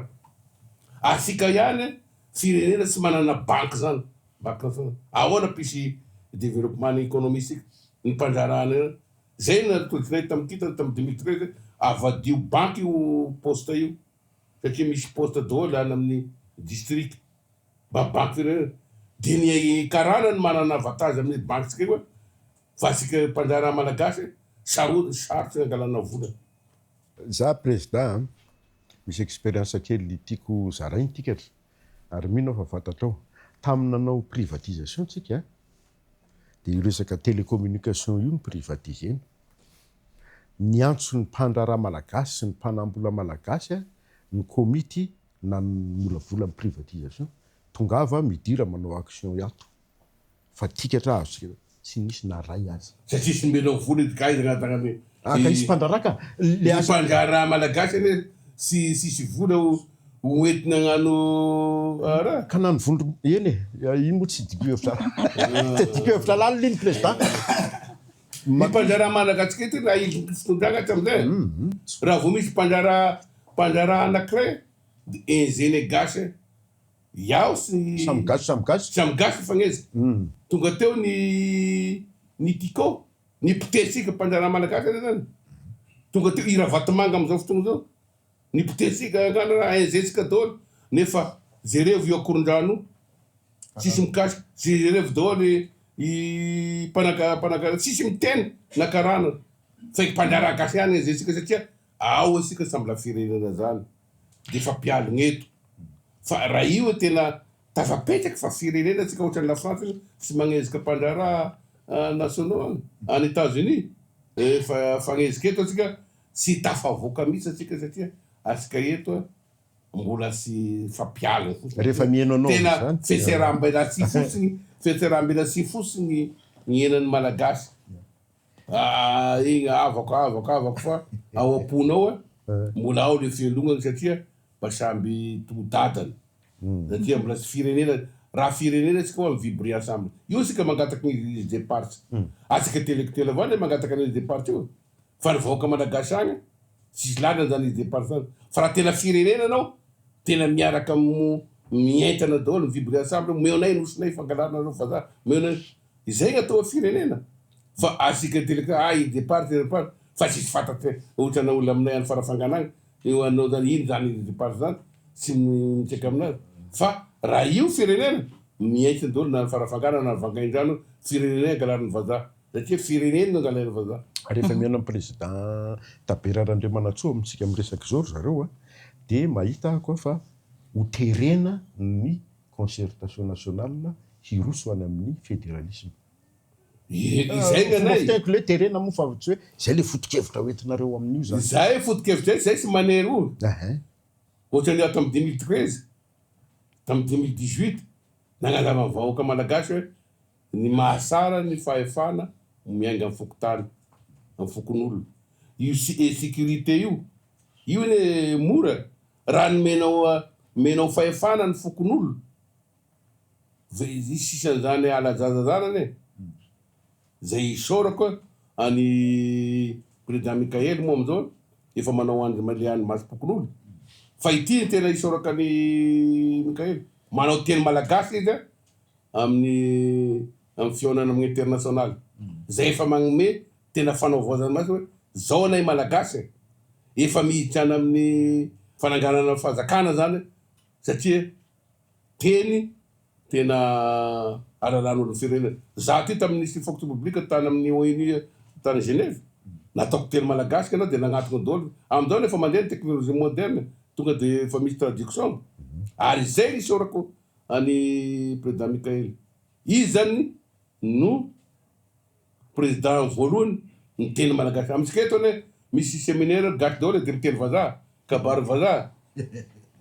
asika ihany firenena tsy manana banque zany banque nationale ahoana pisy développement économique ny mpanjarana zay natolotrinay tamikita tamy 2013 avadio banque io poste io satria misy poste daholo any amin'ny district banque firenena de ny karana ny manana avantage amin'ny banque tsika koa fa asika mpanjara malagasy sarotsy angalana vola. Za président misy expérience kely tiako zarainy tikatra ary mino fa fantatrao taminy nanao privatisation tsika de io resaka télécommunication io ny privatisena ny antso ny mpandrara malagasy sy ny mpanambola malagasy ny komity na molavola ny privatisation tongava midira manao action iato fa tikatra azo tsy nisy na ray azy satria sy mbenao vola kaizagnatanany ka isy mpandraraka le mpandrara malagasy ane sisy vola hoentina agnano raha ka nany vondro eny ino moa tsy diko hevitra lany liny président mpanjara malagasy kety raha izy fitondrana hatramizay raha vao misy mpanjara anakiray enzeny gasy iaho sy samigasy fagneza tonga teo ny tiko ny pitesika mpanjara malagasy zany tonga teo iravatomanga amizao fotoagna zao ny pitesika agana enzesika daholo nefa zerevo io akoron-drano tsisy mikasiky zerevo daholo mpanaka tsisy miteny nakarana faiky mpanjara gasy any enzesika satria ao asika samby la firenena zany de fa mpialogna eto fa raha io tena tafapetraky fa firenena tsika ohatrany la France sy magnezika mpanjara nationaux any États-Unis fa fagnezika eto atsika sy tafavoaka mihitsy atsika satria asika eto mbola sy fampialogna rehefa mihainao tena feserambela sy fosiny ny henany malagasy igny avako fa ao amponao mbola ao le fialonana satria mba samby todadany satria mbola sy firenena raha firenena tsika hoa mivibri ensemble io sika mangataky ny départ asika telekitely avao le mangataky ny départ io fa ny vahoaka malagasy agny tsisy lana zany izy départ zany fa raha tena firenena anao tena miaraka mientana daholo mivibri ensemble meonay nosinay fangalana anao fa za meonay izay gn'atao firenena fa asika telekitely départ fa tsisy fantatry ohatrana olo aminay any farafanganagny io anao zany ino zany départ zany tsy mitseka aminazy fa raha io firenena mientina daholo na farafangana na vangaindrano firenena angalan'ny vazaha satria firenena angalan'ny vazaha rehefa miana amin'ny président Taberarandriamanantsoa amintsika miresaky zao zareo de mahita koa fa hoterena ny concertation nationale hiroso any amin'ny fédéralisme izay gnanay teko le terena moa fa tsy hoe zay le foto-kevitra hoentinareo amin'io zany zay foto-kevitra zay sy manery olo ohatrany ato amy 2013 tamy 2018 nagnazava vahoaka malagasy hoe ny mahasara ny fahefana miainga amy fokotany amy fokon'olo io sécurité io ne mora raha ny menao fahefana ny fokon'olo sisan'izany alazaza zany zay isorako any président Mikael moa amizao efa manao andro maliany masom-pokon'olo fa ity tena isoraka any Mikael manao teny malagasy izy amin'ny fionana amin'ny international zay efa magnome tena fanaovozany masy hoe zao anay malagasy efa mihitrana amin'ny fananganana fahazakana zany satria teny tena araran'olo firenena za ty tamin'ny fonction publique tany amin'ny ONU tany Genève nataoko teny malagasy anao de nagnatona daholo amizao nefa mandeha ny technologie moderne tonga de efa misy traduction ary zay isorako any président Mikael izy zany no président voalohany ny teny malagasy amitsika eto ane misy séminaire gasy daholo de miteny vazaha kabary vazaha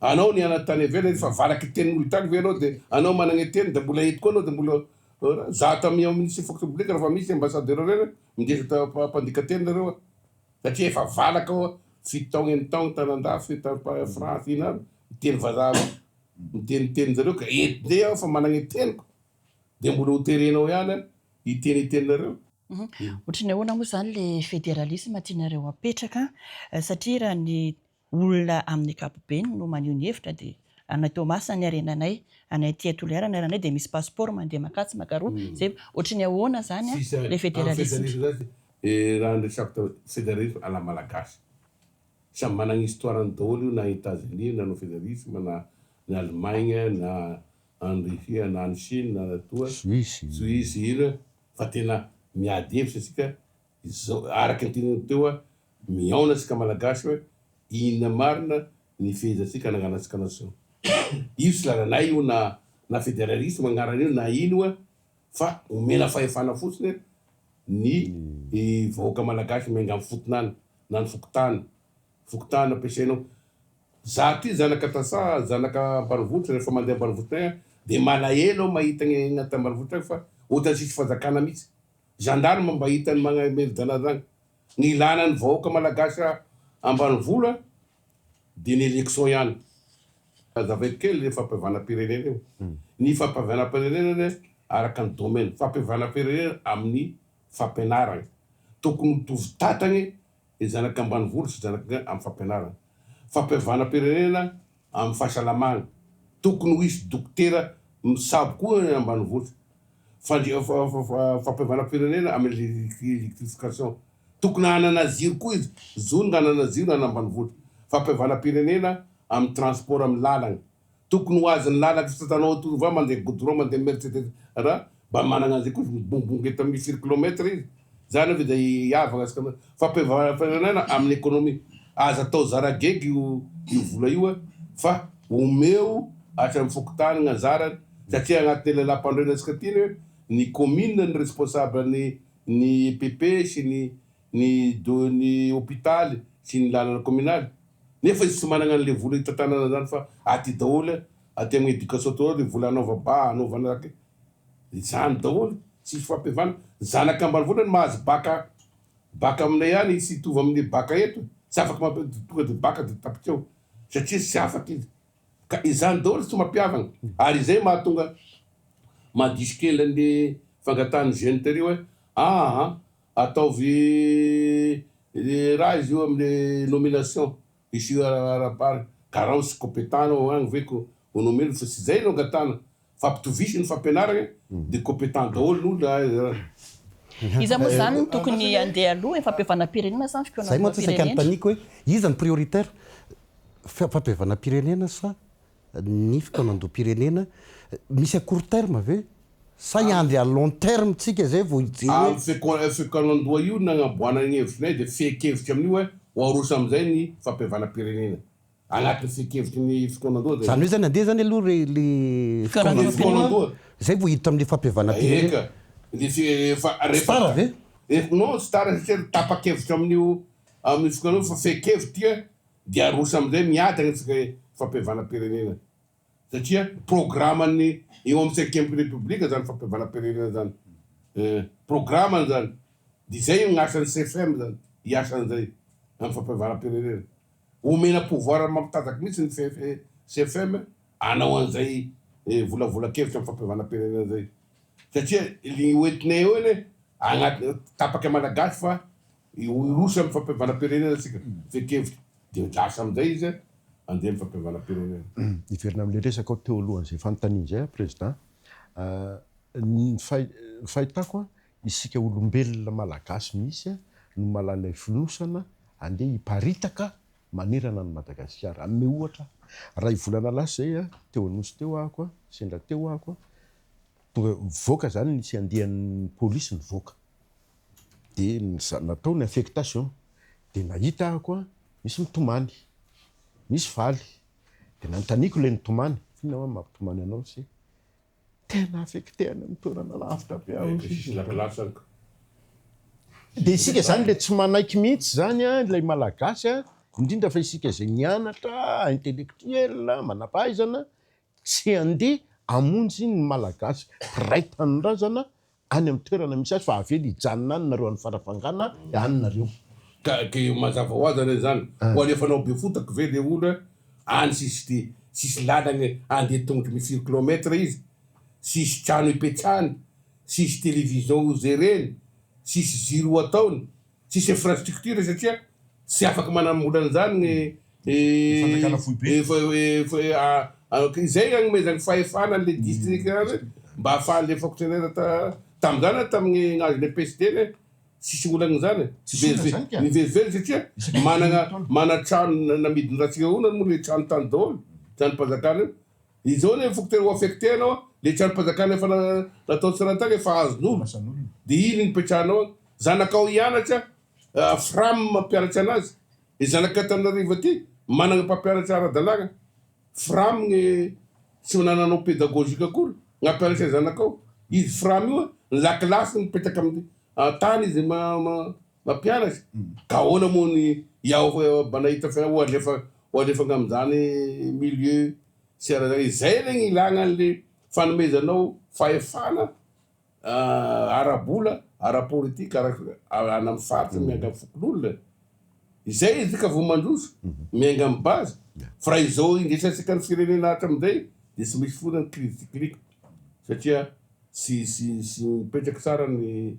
anao ny ana tany avela fa valaky tenin'olo tany ve anao de anao managna teny de mbola hety koa anao de mbola za tamy ministre fonction publique rehefa misy ambassadeur reny mindesa mpandika teny nareo satria efa valaka fitaogny ny taogny tanandafy France ina miteny vazava miteny zareo ka etide aho fa managna teniko de mbola hoterenao ihany iteninareo. Ohatrany ahoana moa zany le fédéralisme tianareo apetraka satria raha ny olona amin'ny ankapobeny no maneho ny hevitra de anay Thomas ny arenanay anay Tia Toliara ny arenanay de misy passeport mandeha makatsy makaroa zay ohatrany ahoana zany le fédéralisme. Raha ndresako fédéralisme ala malagasy samy managna histoire-ny daholo io na États-Unis na no fédéralisme na Allemagne na en Russie na en Chine na toa Suisse ira fa tena miady hevitra asika araky ny tininy teo miaona asika malagasy hoe inona marina ny fehezatsika nagnanasika nation io sy lalanay io na fédéralisme agnarana io na ino fa omena fahefana fotsiny ny vahoaka malagasy menga amin'ny fotonany na ny fokotany ampiasainao za ty zanaka tasa zanaka ambanivohitra rehefa mandeha ambanivohitra de malahelo mahita agnaty ambanivohitra fa ohatra sisy fazakana mihitsy gendarme mba hitany magnamely zany ny ilanany vahoaka malagasy ambanivola de ny élection ihany azavaky kely le fampiavanam-pirenena io ny fampiavanam-pirenena araka ny domaine fampiavanam-pirenena amin'ny fampianarana tokony mitovy tatagny zanaka ambanivola sy zanaka amin'ny fampianarana fampiavanam-pirenena amin'ny fahasalamagna tokony ho isy dokotera misabo koa ambanivohitra fampiavanam-pirenena amin'ny électrification tokony hanana ziro koa izy zony hanana ziro any ambanivohitra fampiavanam-pirenena amin'ny transport amin'ny lalagna tokony ho azony lalagna fitanao va mandeha goudron mandeha mercedes raha mba managna an'izay koa bonbongeta amin'ny 10 kilomètre izy zany avy de hiavagna asika fampiavanam-pirenena amin'ny économie aza atao zaragegy io vola io fa omeo hatramin'ny fokotany ny anjarany satria agnatin'ny lalam-pandroena asika ty ny commune ny responsable ny PP sy ny hôpitaly sy ny lalana communale nefa izy tsy managna an'le vola hitantanana zany fa aty daholo aty amin'ny éducation daholo vola anaova anaovana zany daholo tsisy fampiavana zanaka ambanivola ny mahazo baka aminay ihany sy hitovy amin'ny baka eto tsy afaka tonga de baka de tapitseo satria tsy afaka izy ka izany daholo tsy mampiavana ary izay mahatonga mahadisy kely an'le fangatahany jeune tary hoe ataovy raha izy io am'le nomination isy arapary karaha sy compétent anao agny veko honomena fa sy zay no angatana fa mpitovisy ny fampianarana de compétent daholo n'olo iza moa zany tokony andeha aloha fampiavanam-pirenena zany zay moa tsaiky anotaniako hoe iza ny prioritaire fampiavanam-pirenena sa ny fitaonandoha-pirenena misy à court terme ve sa iandry à long terme tsika zay vo fikalandoha io nagnamboana ny hevitrinay de fekevitry amin'io hoe hoarosa am'izay ny fampiavanam-pirenena agnatin'ny fekevitry ny fikalandoha zany hoe zany andeha zany aloha le fikalandoha zay vo hita amin'ny fampiavanam-pirenena rehefa ve non tsy tara satria tapa-kevitra amin'ny fikalandoha fa fekevitry de arosa am'izay miady agnatsika fampiavanam-pirenena satria programany eo amin'ny 5e république zany fampiavanam-pirenena zany programany zany de zay gn'asan'ny CFM zany iasan'izay amin'ny fampiavanam-pirenena omena pouvoir mampitanjaky mihitsy ny CFM anao an'izay volavolan-kevitra amin'ny fampiavanam-pirenena zay satria le oentinay eo eny agnaty tapaky malagasy fa rosa amin'ny fampiavanam-pirenena sika fekevitra de lasa am'izay izy andeha amin'ny fampiavanam-pirenena iverina amin'le resaka ao teo alohan'izay fanontaniana zay président ny fahitako isika olombelona malagasy misy no mahalala finosana andeha hiparitaka manerana ny Madagasikara ame ohatra raha ivolana lasa zay teo anosy teo ahako sendra teo ahako tonga voaka zany nisy andehan'ny polisy ny voaka de natao ny affectation de nahita ahako misy mitomany misy valy de nantaniko le nitomany fina hoe mampitomany anao sy tena affectehana amin'ny toerana lavitra be de isika zany le tsy manaiky mihitsy zany lay malagasy indrindra fa isika zay nianatra intellectuel manampahaizana tsy andeha amonjy ny malagasy ray tanorazana any amin'ny toerana misy azy fa avely hijanona any nareo any farafangana anynareo ka mazava ho azy zany ho alefanao be fotako ve le olo any sisy lalagna andeha tongotry mifiry kilomètre izy sisy trano ipetrahany sisy télévision zereny sisy ziro ataony sisy infrastructure satria tsy afaka manamolana zany zay agnome zany fahefana an'le district mba ahafahan'le fonctionnaire tam'zany tamin'ny gn'azone PSD sisy olana zany mivezivezy satria mana trano namidiny ratsika ona moa le trano tany daholo tranom-pazakana izao ne fonctionnaire ho affecté anao le tranom-pazakana efa natao tsiratany efa azon'olo de iny nipetrahanao zanakao hianatra fram mampianatra anazy e zanaka Antananarivo aty manana mpampianatra ara-dalàgna fram gny tsy manananao pédagogique akory gnampianatra zanakao izy fram io ny lakilasy nipetraka amin'ny tany izy mampianatra ka ahoana moa ny iaho banahita fa ho alefagna am'zany milieu sy ara-zany izay regny ilagna an'le fanomezanao fahefana ara-bola ara-politika ana amin'ny faritsy mianga amin'ny fokon'olona izay izy ka vo mandroso mianga amin'ny base fa raha izao indesansika ny firenena hatram'izay de tsy misy fona ny crise cyclique satria sy mipetraky tsara ny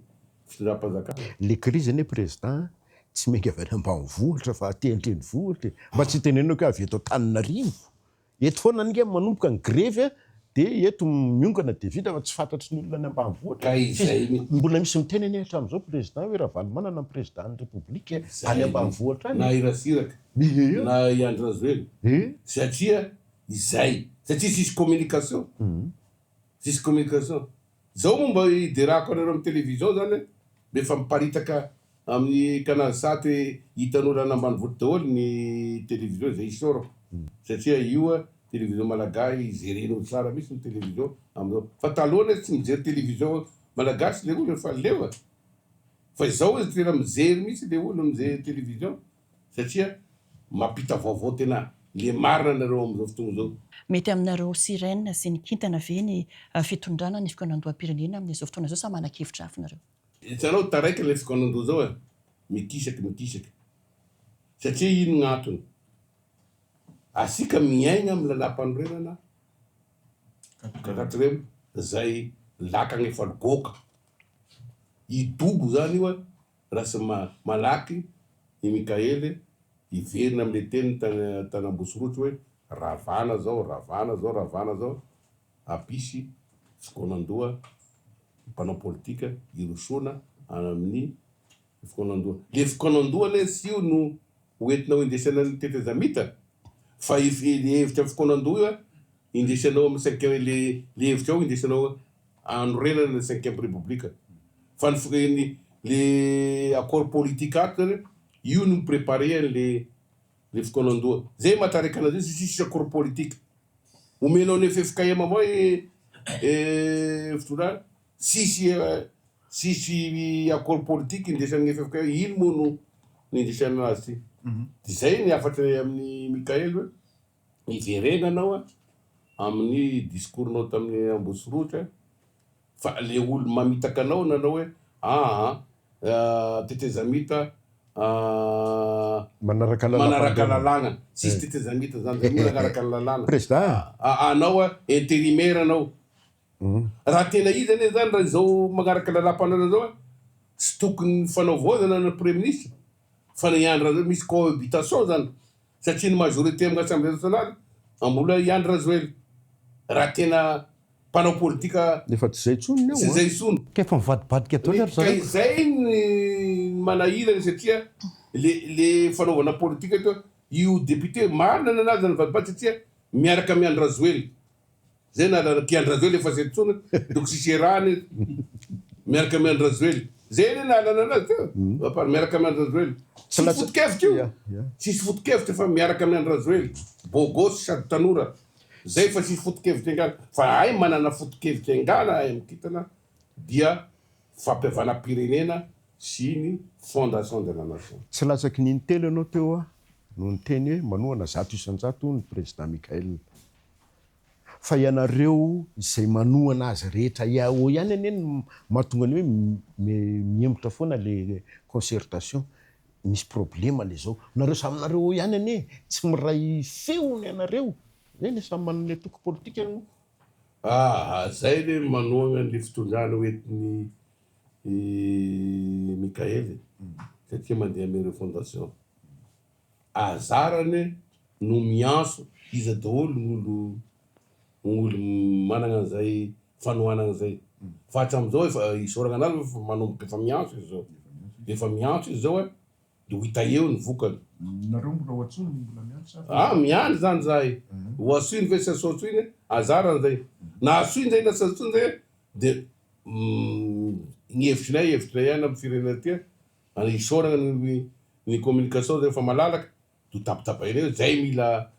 fitondram-panjakana le crise ane président tsy mianga avy any ambanivohitra fa atentreny vohitra mba tsy tenenao ko avy eto Antananarivo eto foana anika manomboka ny grevy de eto miongana de vita fa tsy fantatry ny olona any ambanivohitra mbola misy miteny eny hatram'izao président hoe raha valy manana ny président ny république any ambanivohitra any na irasiraka na Iandry Rajoelina satria izay satria sisy communication sisy communication zao moa mba iderako anareo amin'ny télévision zany de fa miparitaka amin'ny canal saty hitan'olo any ambanivohitra daholo ny télévision zay isorako satria io télévision malagasy zeren'olo tsara misy ny télévision amizao fa talohany tsy mijery télévision malagasy le olo fa lefa fa izao izy tena mijery misy le olo mijery télévision satria mampita vaovao tena le marina nareo amizao fotoagna zao mety aminareo sirène sy ny kintana ve ny fitondrana ny fikanandoam-pirenena amin'izao fotoana zao sa mana-kevitra hafa nareo hitanao taraiky le fikanandoa zao mikisaky satria ino gn'antony asika miaigna amin'ny lalam-panorenana kakatremo zay lakagna efa goka idobo zany io raha sy malaky i Mikaely iverina am'le teny tanambosirotry hoe ravana zao apisy fikonandoa mpanao politika irosona amin'ny fikonandoa le fikonandoa le sy io no hoentinao indesana ny tete zamita fa le hevitra fikonandoa io indesanao amin'ny cinquième le hevitra ao indesanao anorenana ny 5e république fa le accord politique ato zany io no préparé le fikonandoa zay mahatarika anazy io sisy accord politique omenao ny FFKM avao fitondrana sisy accord politique indesan'ny FFKM ino moa no indesana azy ty de zay ny afatry amin'ny Mikaely hoe iverena anao amin'ny discours-nao tamin'ny Ambosirotra fa le olo mamitaka anao nanao hoe tete zamita manaraka lalàgna sisy tete zamita zany manaraka lalàgna président anao intérimaire anao raha tena izy ane zany raha izao magnaraka lalam-panana zao tsy tokony fanaovozana na premier ministre fa Iandry Rajoelina misy cohabitation zany satria ny majorité amin'ny assemblée nationale ambola Iandry Rajoelina raha tena mpanao politika efa tsy zay tsony tsy zay tsony kefa mivadibadika atao ka izay ny manahirana satria le fanaovana politika to io député marina nanazy ny vadibady satria miaraka amin'ny Iandry Rajoelina zay na Iandry Rajoelina efa zay tsony donc sisy erany miaraka amin'ny Iandry Rajoelina zay ne nalana anazy teo miaraka amin'ny Iandry Rajoelina sisy foto-kevitra io sisy foto-kevitra fa miaraka amin'ny Iandry Rajoelina bogosy sady tanora zay fa sisy foto-kevitra engana fa ay manana foto-kevitra engana ay mikitana dia fampiavana-pirenena sy ny fondation de la nation tsy latsaky niny telo ianao teo no ny teny hoe manohana 100 ny président Mikael. Fa ianareo izay manohana azy rehetra iao ihany eny mahatonga ny hoe miembotra foana le concertation. Misy problema le zao. Nareo saminareo ihany ane tsy miray feony ianareo. Eny samy manana toko politika no. Zay le manohana le fitondrana hoentiny Mikael satria mandeha ame fondation. Azarany no miantso iza daholo gn'olo manana an'izay fanohanana an'izay. Fa hatramizao efa isorana anazy efa manomboka efa miantso izy zao. Efa miantso izy zao de ho hita eo ny vokany. Nareo mbola hoatsony mbola miantso? Miany zany zahay. Ho asoiny ve sy asoatsony azarany zay. Na asoiny zay na sy asoiny zay de ny hevitrinay ihany amy firenena ty isorana ny communication zay efa malalaka do tapitapainay zay mila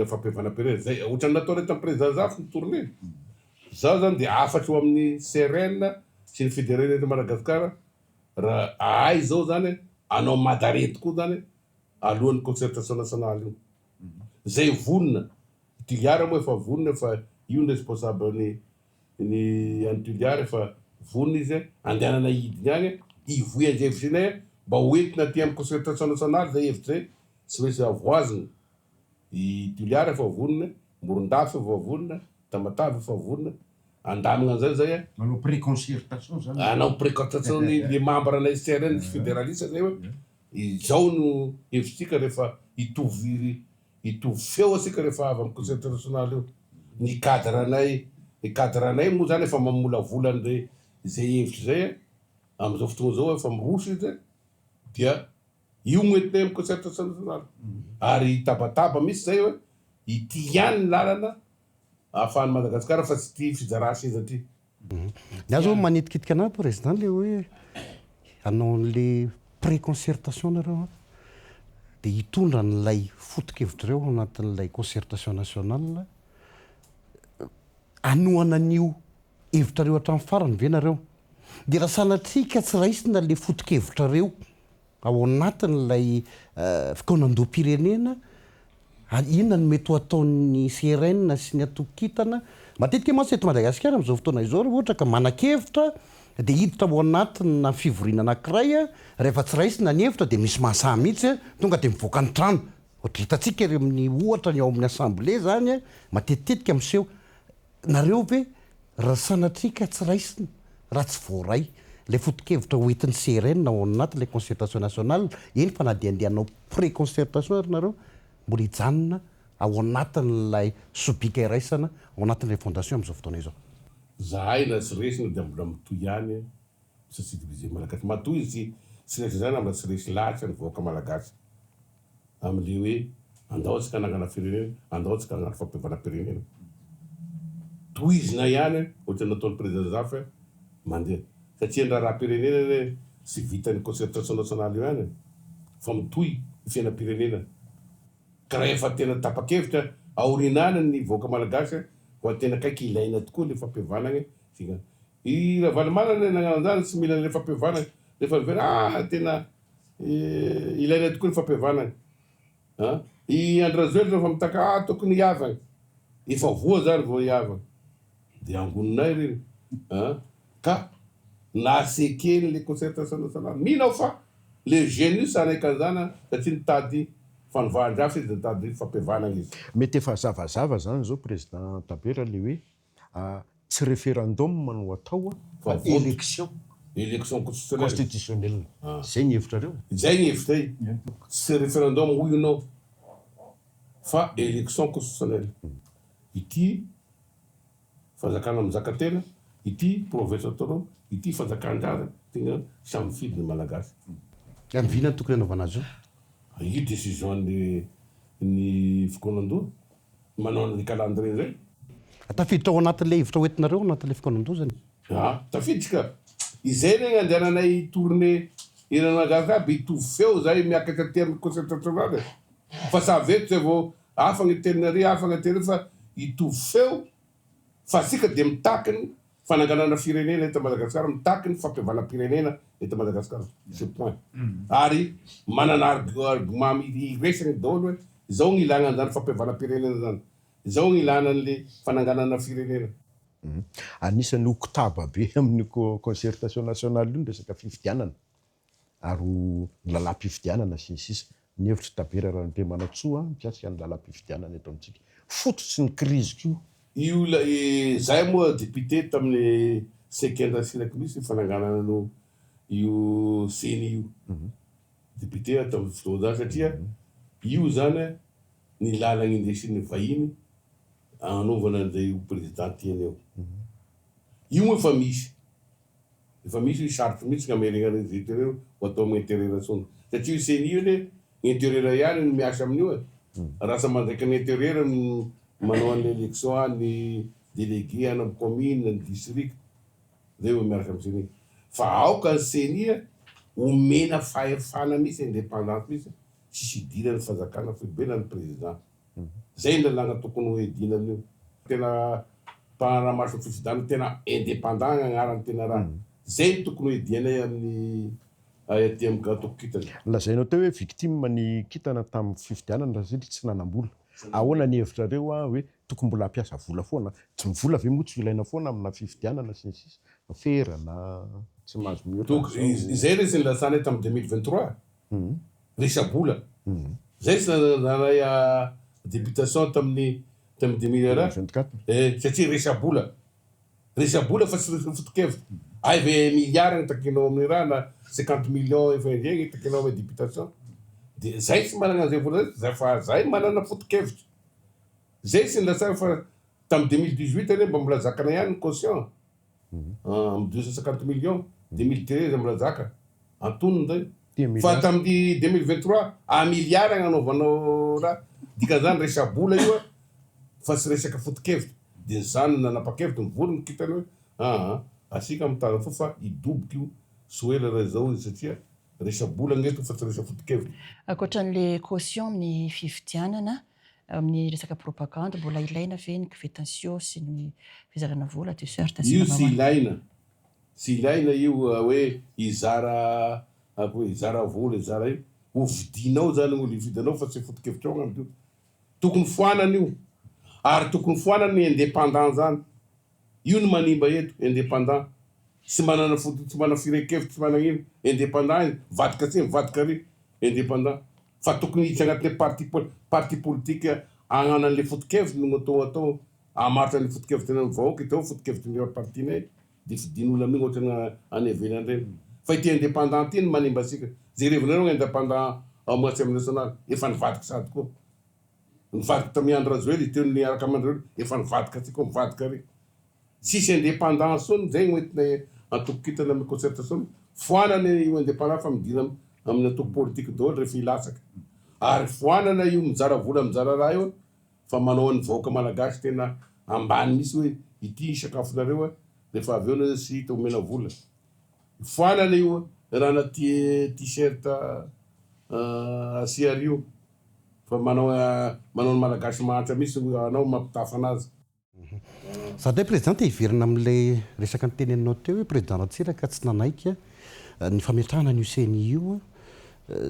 fampifanam-pirenena zay ohatrany natao reto amy président zafy ny tournée. Zao zany de afatry eo amin'ny CRN sy ny firenena Madagasikara raha ahay zao zany anao madarety koa zany alohan'ny concertation nationale io. Zay vonona Tuliara moa efa vonona fa io ny responsable ny Tuliara efa vonona izy andehanana hidiny agny ivoy an'izay hevitrinay mba hoentina aty amy concertation nationale zay hevitry zay tsy maintsy avoazina. I Tuliara efa vonona, Morondafy efa vonona, Tamatavy efa vonona, andamina an'izay zay manao préconcertation zany. Anao préconcertation le membre anay CRN fédéraliste zay hoe izao no hevitsika rehefa hitovy feo asika rehefa avy amy concertation nationale io. Ny cadre anay moa zany efa mamolavolany zay hevitry zay amizao fotoana zao efa miroso izy dia io noentinay amy concertation nationale. Ary tabataba misy zay hoe ity ihany ny lalana ahafahany Madagasikara fa tsy ty fizarà seza ty. Ny azo manitikitika anazy président le hoe hanao an'le pré-concertation nareo de hitondra n'lay foto-kevitrareo anatin'lay concertation nationale anohana an'io hevitrareo hatramin'ny farany ve nareo. De raha sanatrika tsy raisina le foto-kevitrareo ao anatin'lay fikaonan-doha-pirenena inona no mety ho ataon'ny CRN sy ny atokitana matetika mantsy eto Madagasikara am'izao fotoana izao raha ohatra ka manan-kevitra de hiditra ao anatina fivoriana anankiray rehefa tsy raisina ny hevitra de misy mahasaha mihitsy tonga de mivoaka ny trano. Ohatra hitantsika amin'ny ohatra ny ao amin'ny assemblée zany matetitetika miseho nareo ve raha sanatrika tsy raisina raha tsy voaray le foto-kevitra hoentin'ny CRN ao anatin'ilay concertation nationale eny fa na de andehanao pré-concertation ary nareo mbola hijanona ao anatin'lay sobika iraisana ao anatin'lay fondation am'izao fotoana izao. Zahay na tsy resina de mbola mitohy ihany société malagasy matohy izy tsy resy zany amina tsy resy lahatra ny voaka malagasy am'le hoe andao tsika nangana firenena andao tsika hagnano fampivanam-pirenena. Tohizina ihany ohatra nataon'ny président Zafy mandeha satria ny raha-pirenena tsy vitan'ny concertation nationale io ihany fa mitohy ny fiainam-pirenena. Ka raha efa tena tapa-kevitra aorinana ny voaka malagasy ho tena kaiky ilaina tokoa le fampihavanana i raha valimanana nagnano zany tsy mila le fampihavanana rehefa vera tena ilaina tokoa ny fampihavanana. I Andrazely rehefa mitaka tokony hiavana efa voa zany vao hiavana de angoninay reny ka nasekeny le concertation nationale minao fa le jeune io sanaiky an'izany satria nitady fanovahan-drafy izy nitady fampihavanana izy. Mety efa zavazava zany zao président Tabera le hoe tsy référendum no atao fa élection constitutionnelle. Zay ny hevitrareo. Zay ny hevitray tsy référendum oui ou non fa élection constitutionnelle. Ity fanjakana mizaka tena ity province autonome ity fanjakan-draza tegna samy fidy ny malagasy. Amin'ny vina tokony anaovana azy io. Io décision ny fikonan-doha manao an'le calendrier zay. Tafiditra ao anatin'le hevitra hoentinareo anatin'le fikonan-doha zany. Tafiditra izay regny andehananay tournée eny Madagasikara be hitovy feo zay miakatra ty amin'ny concertation nationale fa saveto zay vao hafa gny teninare hafa gny tenare fa hitovy feo fa asika de mitakiny fananganana firenena eto Madagasikara mitaky ny fampiavalam-pirenena eto Madagasikara ce point ary manana argument iresany daholo hoe izao ny ilana an'izany fampiavalam-pirenena zany, izao ny ilana an'le fananganana firenena. Anisany oktaba be amin'ny concertation nationale io ny resaka fifidianana ary lalam-pifidianana sy ny sisa. Ny hevitry Tabera Ranombemanatsoa mikasika ny lalam-pifidianana eto amintsika fototsy ny crise io. Io zay moa député tamin'ny 5e siècle misy fananganana no io CNI io député tamin'ny fotoana zany satria io zany ny lalagna indesin'ny vahiny anaovana an'izay président tiany eo. Io moa efa misy charte mihitsy gn'amerigna zay ho atao amin'ny intérioration satria io CNI io ny intérieur ihany no miasa amin'io raha mandraiky ny intérieur manao an'le élection ny délégué any amin'ny commune ny district zay ho miaraka amin'ny CNI fa aoka ny CNI omena fahefana misy indépendance misy sisy idirany fazakana fa ibenany président zay ny lalàna tokony ho edina amin'io tena mpanaramasony fifidianana tena indépendant agnarany tena raha zay tokony ho edianay amin'ny aty amin'ny gatoko kitana. Lazainao teo hoe victime ny kitana tamin'ny fifidianana raha satria tsy nanam-bola. Ahoana ny hevitrareo hoe tokony mbola hampiasa vola foana, tsy vola ve moa tsy ilaina foana amina fifidianana sy ny sisa fera na tsy mahazo mihoatra. Zay resy nilasana tamin'ny 2023 resa-bola zay sy nanay députation tamin'ny 2024 satria resa-bola fa tsy fotokevitra ay ve milliard ny takinao amin'ny raha na 50 millions efa indregny takinao amin'ny députation de zay tsy manana zay vola zay fa zay manana fotokevitra zay sy nilasana fa tamin'ny 2018 ane mba mbola zakana ihany ny caution amin'ny 250 millions 2013 mbola zaka antonony zay fa tamin'ny 2023 a milliard gn'anaovanao raha dika zany resa-bola io fa tsy resaka fotokevitra de zany nanapa-kevitra mivory ny kitany hoe asika mitana fo fa idoboky io sy hoe raha zao izy satria resa-bola gneto fa tsy resa fotokevitra. Ankoatran'le caution amin'ny fifidianana amin'ny resaka propagande mbola ilaina ve ny kvitancio sy ny fizarana vola t-shirt io sy ilaina io hoe izara vola izara io ho vidinao zany olo ividinao fa tsy fotokevitra ao gn'am'io tokony foanana io ary tokony foanana ny indépendant zany io ny manimba eto indépendant tsy manana tsy mana firekevitra tsy manana ino indépendant izy vadika tsy vadika ry indépendant fa tokony hitsy agnatin'ny parti politique agnana an'le fotokevitra no atao amaritra an'le fotokevitra ny vahoaka itao fotokevitra ny partinay de fidin'olo amin'io ohatrany any ivelany reny fa ity indépendant ity ny manimba asika zay revinareo indépendant amin'ny assemblée nationale efa nivadika sady koa nivadika tamin'ny André Rajoelina teo ny araka amandreo efa nivadika atsika mivadika ry sisy indépendant sony zay oentina atokokitana amin'ny concertation foanana io indépendant fa midina amin'ny atoko politique daholo rehefa ilasaka ary foanana io mizara vola mizara raha io fa manao an'ny vahoaka malagasy tena ambany misy hoe ity sakafonareo rehefa avy eo na sy hita omena vola foanana io raha na t-shirt asiario fa manao ny malagasy mahantra misy anao mampitafa anazy. Sady hoe président hiverina amin'ilay resaka nyteneninao teo hoe président Ratsiraka tsy nanaiky ny fametrahana ny CNI io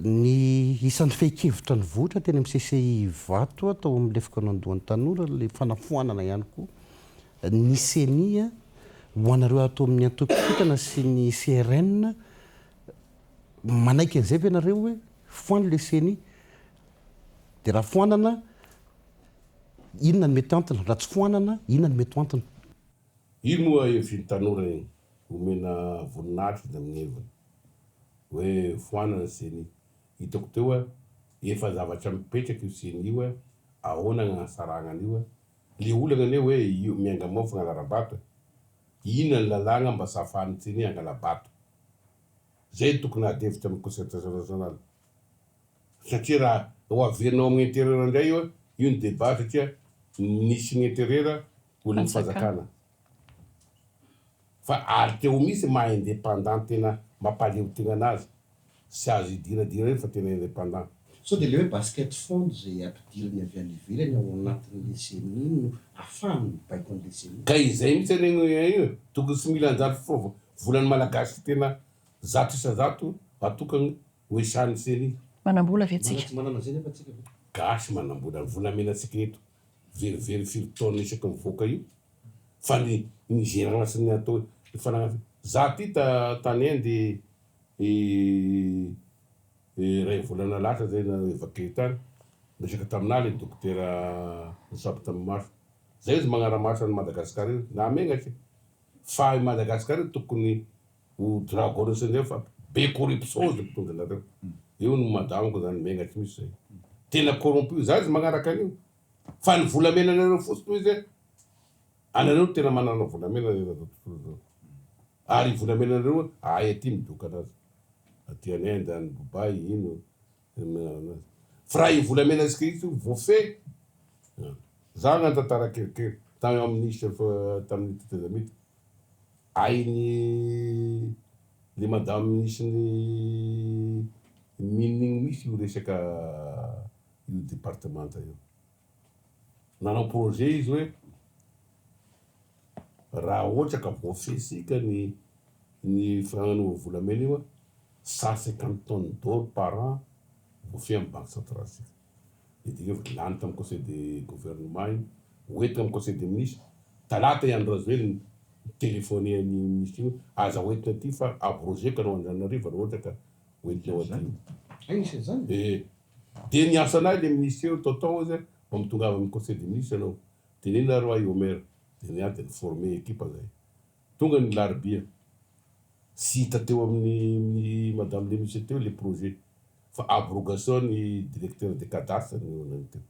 ny isan'ny fehi-kevitra ny votra teny amin'ny CCI vato atao amin'ny lefaka nandohan'ny tanora le fanafoanana ihany koa ny CNI ho anareo atao amin'ny antokokitana sy ny CRN manaiky an'izay ve nareo hoe foana le CNI de raha foanana inona ny mety antony raha tsy foanana inona ny mety antony. Ino moa evin'ny tanora igny omena voninahitra de amin'ny heviny hoe foanana CNI hitako teo efa zavatra mipetraky io CNI io ahoana gn'ansaragna an'io le olana ane hoe io mianga-mofo gn'anara-bato inona ny lalàgna mba sy ahafahan'ny CNI angala-bato zay tokony adevitra amin'ny concertation nationale satria raha ho averinao amin'ny intérieur indray io ny débat satria nisy ny intérieur olo ny fazakana fa ary teo misy maha indépendant tena mampaleo tegna anazy sy azo idiradira io fa tena indépendant so de le hoe basket fond zay ampidirany avy any ivelany ao anatin'ny leseni iny ahafahany mibaiko any leseni ka izay mihitsy regny tokony tsy mila anjary volany malagasy tena zato isa-zato atokany hoesany seny manambola ve tsika tsy manana zay nefa tsika gasy manambola ny volamenatsika eto verivery firy isaky mivoaka io fa ny gérance ny atao fanagna za ty tany Inde ray volana lasa zay na evake tany resaka taminah le dokotera nisaby tamy maso zay izy magnara-maso any Madagasikara io na megnatry fa i Madagasikara io tokony ho dragon sindreo fa be corruption zay tonga nareo io no madamako zany megnatry misy zay tena corrompu za izy magnaraka an'io fa ny volamena anareo fotsiny izy anareo tena manana volamena ary volamena anareo ay aty midoka anazy aty any Inde any Dubai ino fa raha i volamena azy Kristy voafe za gn'antatara kelikely tamy amin'ny ministre tamin'ny tetezamity ainy le madame ministre ny mininy misy io resaka io départementa io nanao projet izy hoe raha ohatra ka voafesika ny fagnanova volamena io 150 tonnes d'or par an voafehy amy banque centrale sika edika lany tamy conseil de gouvernement iny hoentina amy conseil de ministre talata iandro razoely téléphoné any ministre io aza hoentina aty fa abrogeko anao Anjanarivo raha ohatra ka hoentinao aty anisy zany de niasa anahy le ministre io taotao izy mba mitongava amy conseil de ministre anao tenena ro ay Omer de niady former équipe zay tonga ny laribia sy hita teo amin'ny madame le ministre teo le projet fa abrogation ny directeur de cadastre ny onany teo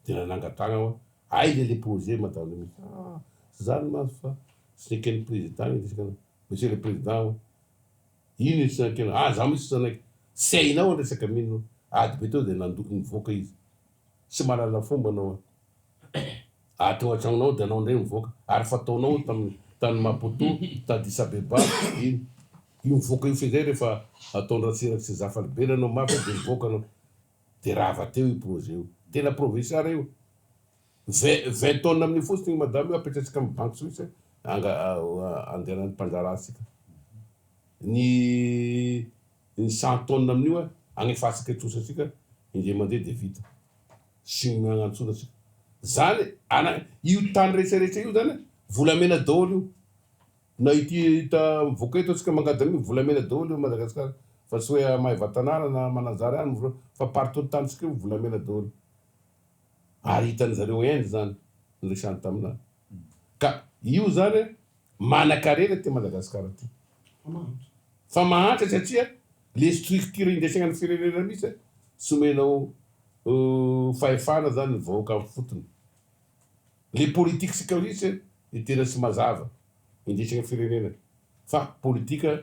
de nanangatagna hoa ay le projet madame le ministre zany mazy fa sy nekeny président iny resaka monsieur le président ino sy nakena za misy zanaiky sy ainao andresaka minino ady be teo de nivoaka izy sy malala fomba anao ateo an-tragnonao de anao ndray mivoaka ary fataonao tany Maputo ta Addis Abeba io mivoaka io fezay rehefa ataondratsiraky sy zafalibela anao mafy de mivoaka anao de raha vateo io projet io tena provinciara io 20 tonnes amin'ny fotsiny madame io apetratsika amy banque suisse andehanany mpanjara asika ny 100 tonnes amin'io agnefasika etrosasika indray mandeha de vita sy magnantsona asika zany io tany rehetrarehetra io zany volamena daholo io na ity ta mivoaka eto atsika mangadami volamena daholo io Madagasikara fa tsy hoe Mahavatanana na Mananjary any fa partout tanysika io volamena daholo ary hitany zareo Inde zany niresany taminahy ka io zany manan-karena ty Madagasikara ty fa mahantra satria le structure indesagna ny firenena misy sy omenao fahefana zany vahoaka amy fotony le politique sika misy tena sy mazava indesagna firenena fa politika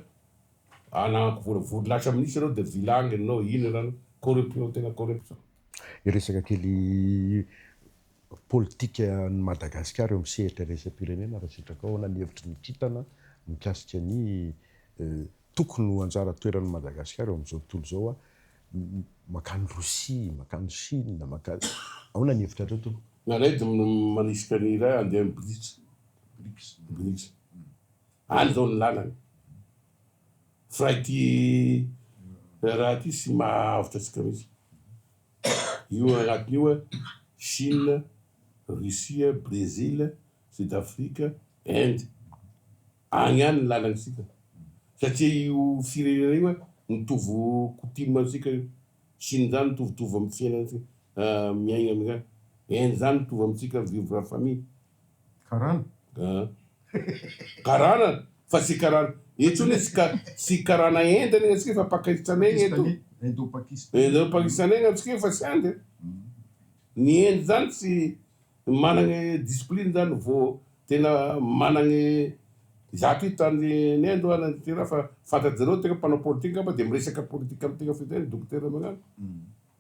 anako vola lasa ministre anao de vilangy anao ino rano corruption tena corruption iresaka kely politika ny Madagasikara eo amy sehatra resam-pirenena raha sitraka ao na hevitry ny kitana mikasika ny tokony ho anjara toeran'ny Madagasikara eo am'izao tontolo zao makany Rosia makany Chine makany ahona ny hevitra atreo tompo nalaidy manisika ny ray andeha amy BRICS any zao ny lalany fa ity raha ty sy mahavitra atsika misy io agnatin'io Chine, Russie, Brésil, Sud-Afrique, Inde agny any ny lalansika satria io firenena io mitovy coutume atsika io Chine zany mitovitovy amy fiainana miaigna amizany Inde zany mitovy amitsika vivre en famille karana fa sy karana etsony sy karana Inde ny atsika fa pakistanais eto Indo-pakistanais atsika fa sy Inde ny Inde zany sy managny discipline zany vo tena managny zato hitany ny Inde ana ty raha fa fantatry zareo tena mpanao politika de miresaka politika amy tena fiteny dokotera magnano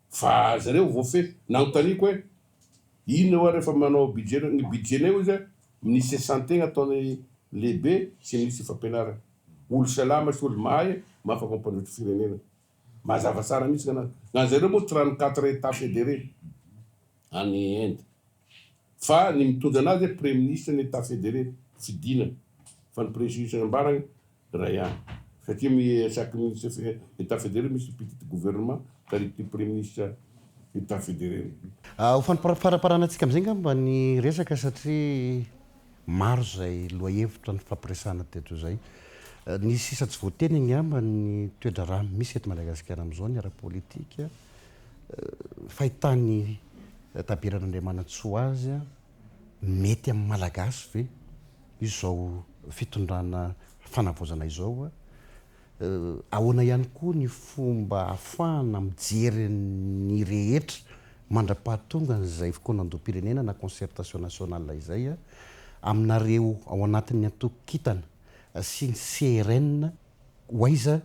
fa zareo voafe nanotaniko hoe ino hoa rehefa manao budget ny budgetnay io zay ministre santé ataony lehibe sy ministre fampianarana olo salama sy olo mahay mahafaky mampandrotra firenena mazava tsara mihitsy kanazy nazareo moa 34 état fédéré any Inde fa ny mitondra anazy premier ministre ny état fédéré fidina fa ny premier ministre ambarany ray ihany satria chaque ministre état fédéré misy petit gouvernement tarity premier ministre état fédéré. Ho faraparanantsika am'izay ngamba ny resaka satria maro zay loahevitra ny fampiresana teto zay ny sisa tsy voateny ngamba ny toedra raha misy eto Madagasikara am'izao ny ara-politika fahitany tabiran'Andriamanitsoa azy mety amin'ny malagasy ve izao fitondrana fanavozana izao ahoana ihany koa ny fomba ahafahana mijery ny rehetra mandra-pahatonga n'izay fikonam-doam-pirenena na concertation nationale izay aminareo ao anatin'ny atokitana sy ny CRN hoaiza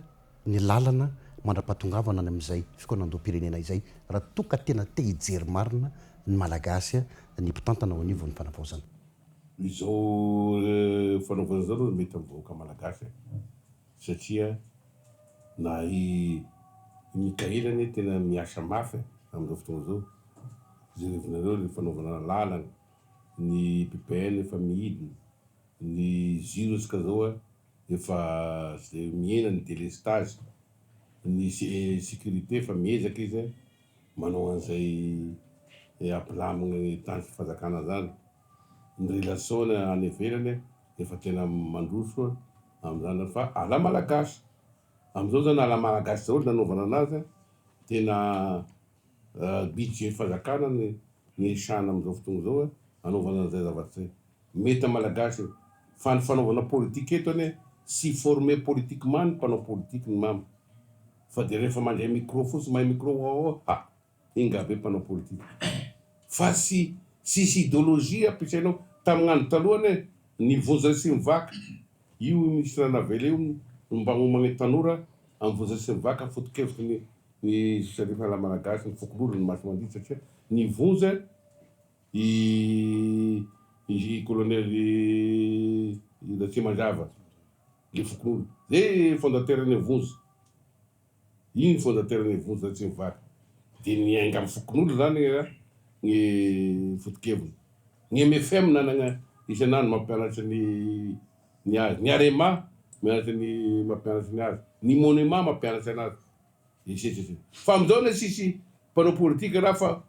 ny lalana mandra-pahatongavana any amin'izay fikonam-doam-pirenena izay raha toka tena te hijery marina ny malagasy ny mpitantana ao anivon'ny fanavaozana. Izao fanaovana zao mety mivoaka malagasy satria na Mikaelany tena miasa mafy amin'izao fotoana zao zerevinareo ny fanaovana lalana ny PPN efa mihidina ny ziro tsika zao efa miena ny délestage ny sécurité efa miezaka izy manao an'izay ampilamina tany fazakana zany ny relation any ivelany efa tena mandroso amin'izany fa ala malagasy amin'izao zany ala malagasy zao nanaovana anazy tena budget fazakana ny esana amin'izao fotoana zao anaovana an'izay zavatry mety malagasy fa ny fanaovana politique eto any sy formé politiquement ny mpanao politique ny mama fa de rehefa mandray micro fotsy mahay micro ingabe mpanao politique fa sisy idéologie ampiasainao tamin'andro talohany ny vonjy sy mivaka io misy ranavela io mba momagny tanora amin'ny vonjy sy mivaka foto-kevitry ny sarifa la malagasy ny fokololo ny maso mandidy satria ny vonjy i colonel Latsia Manjava le fokololo zay fondateur ny vonjy iny fondateur ny vonjy tsy mivaka de ny ainga amin'ny fokon'olo zany ny foto-keviny ny MFM nanagna isan'andro mampianatra ny azy ny Arema mianatra ny mampianatra ny azy ny Monema mampianatra anazy fa amin'izao ny sisy mpanao politika raha fa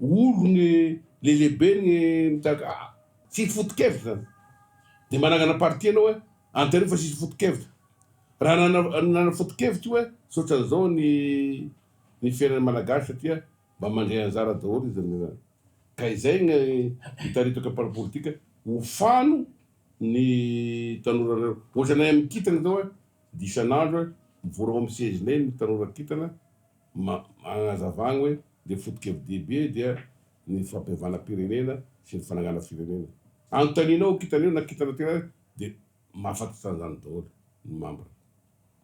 olo ny lelehibe ny mitaka tsy foto-kevitra zany de managana parti anao antareo fa sisy foto-kevitra raha nana foto-kevitra io sotran'izao ny fiainan'ny malagasy satria mba mandray anjara daholo izy ka izay ny hitaritaka parapolitika ho fano ny tanora ohatranay amin'ny kitana zao disan'andro mivorao amin'ny sezinay ny tanora kitana magnazavagny hoe de foto-kevitra dehibe dia ny fampiavana-pirenena sy ny fanagana firenena anotaninao kitanio na kitana tena de mahafantatry an'izany daholo ny membre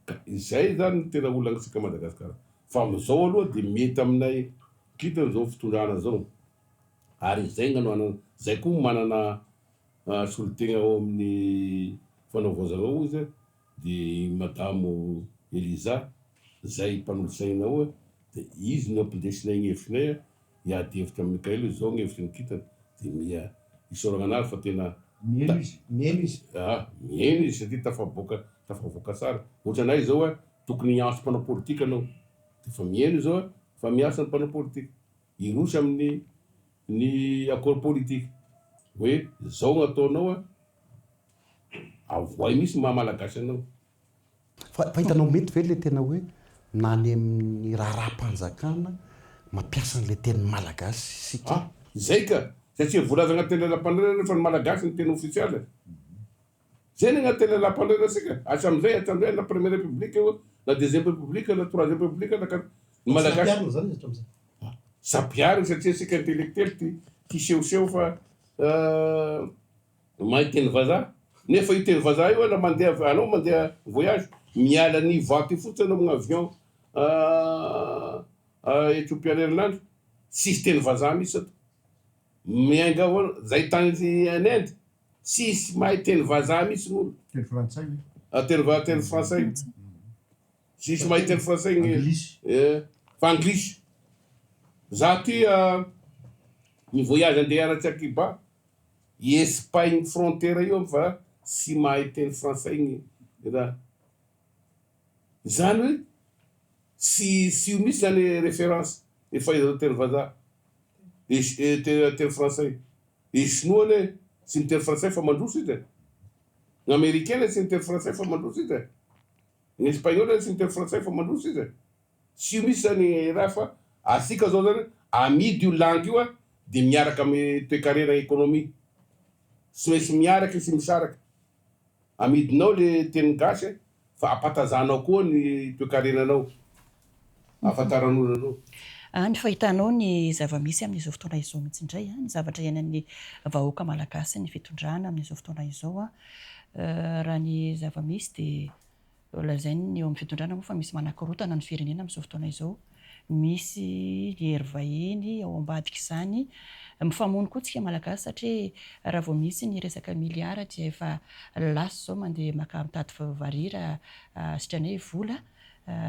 ka izay zany ny tena olanatsika Madagasikara fa amin'izao aloha de mety aminay kitana zao fitondrana zao ary zay gn'anoana zay koa manana solotegna ao amin'ny fanaovozana ao izy de madamo Eliza zay mpanolosaina ao de izy no ampidesinay ny hevitriny hiady hevitra amin'ny Mikaelo zao ny hevitry ny kitana de mia isoragna anazy fa tena mieno izy satria tafavoaka tsara ohatranay zao tokony hiantso mpanao politika anao de fa mieno zao fa miasa ny mpanao politika irosy amin'ny accord politique hoe zao gn'ataonao avoay misy mahamalagasy anao fa hitanao mety ve le tena hoe nany amin'ny raha-raha-mpanjakana mampiasa an'le teny malagasy sika zay ka satria volaza agnaty teny lapandrana nefa ny malagasy ny teny officialy zay ny agnaty teny lapandrana sika hatram'izay na première république na deuxième république na troisième république ny malagasy sapiary satria sika intellectuel ty sehoseho fa mahay teny vazaha nefa io teny vazaha io na mandeha anao mandeha voyage miala ny vaty fotsiny anao amin'ny avion Ethiopian Airlines sisy teny vazaha misy ato miainga avao zay tany en Inde sisy mahay teny vazaha misy gn'olo teny français sisy mahita ny français fa anglisy. Za ty ny voyage andeha aratsy Akiba i Espagne frontière io fa sy mahay teny français igny raha zany hoe sy io misy zany référence e fahaizana teny vazaha teny français. I sinoa le sy miteny français fa mandroso izy ny américain le sy miteny français fa mandroso izy ny espagnol le sy miteny français fa mandroso izy sy io misy zany raha fa asika zao zany amidy io langue io de miaraka amy toe-karena économie sy maintsy miaraka sy misaraka amidinao le teny gasy fa apatazanao koa ny toe-karenanao afantaran'olo anao. Ny fahitanao ny zava-misy amin'izao fotoana izao mihitsy indray ny zavatra iainan'ny vahoaka malagasy ny fitondrana amin'izao fotoana izao raha ny zava-misy de lazainy eo amin'ny fitondrana moa fa misy manakorotana ny firenena amin'izao fotoana izao. Misy hery vahiny ao ambadika izany mifamono koa tsika malagasy satria raha vao misy ny resaka miliara dia efa laso zao mandeha maka mitady varira sitrany hoe vola.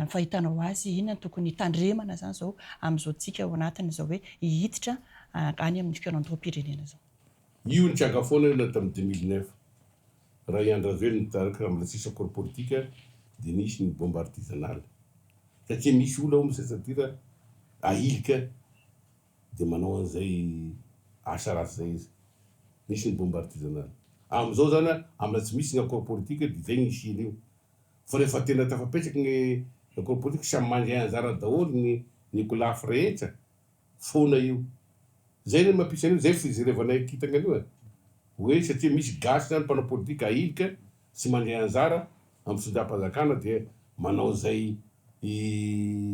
Fahitanao azy inona tokony tandremana zany zao amin'izao tsika ao anatiny zao hoe hiditra any amin'ny fianandrom-pirenena zao. Io ny triaka foana na tamin'ny 2009 raha iandrazoely nitarika amin'ny sisa corps politique de nisy ny bombe artisanale satria misy olo ao misasadira ahilika de manao an'izay asa ratsy zay izy nisy ny bombe artisanale am'izao zany amina tsy misy ny corps politique de zay nisy io fa rehefa tena tafapetraky ny corps politique samy mandray anjara daholo ny kolafy rehetra foana io zay ny mampisy an'io zay fijerevanay kitana an'io hoe satria misy gasy zany mpanao politique ahilika sy mandray anjara amin'ny fitondram-panjakana de manao zay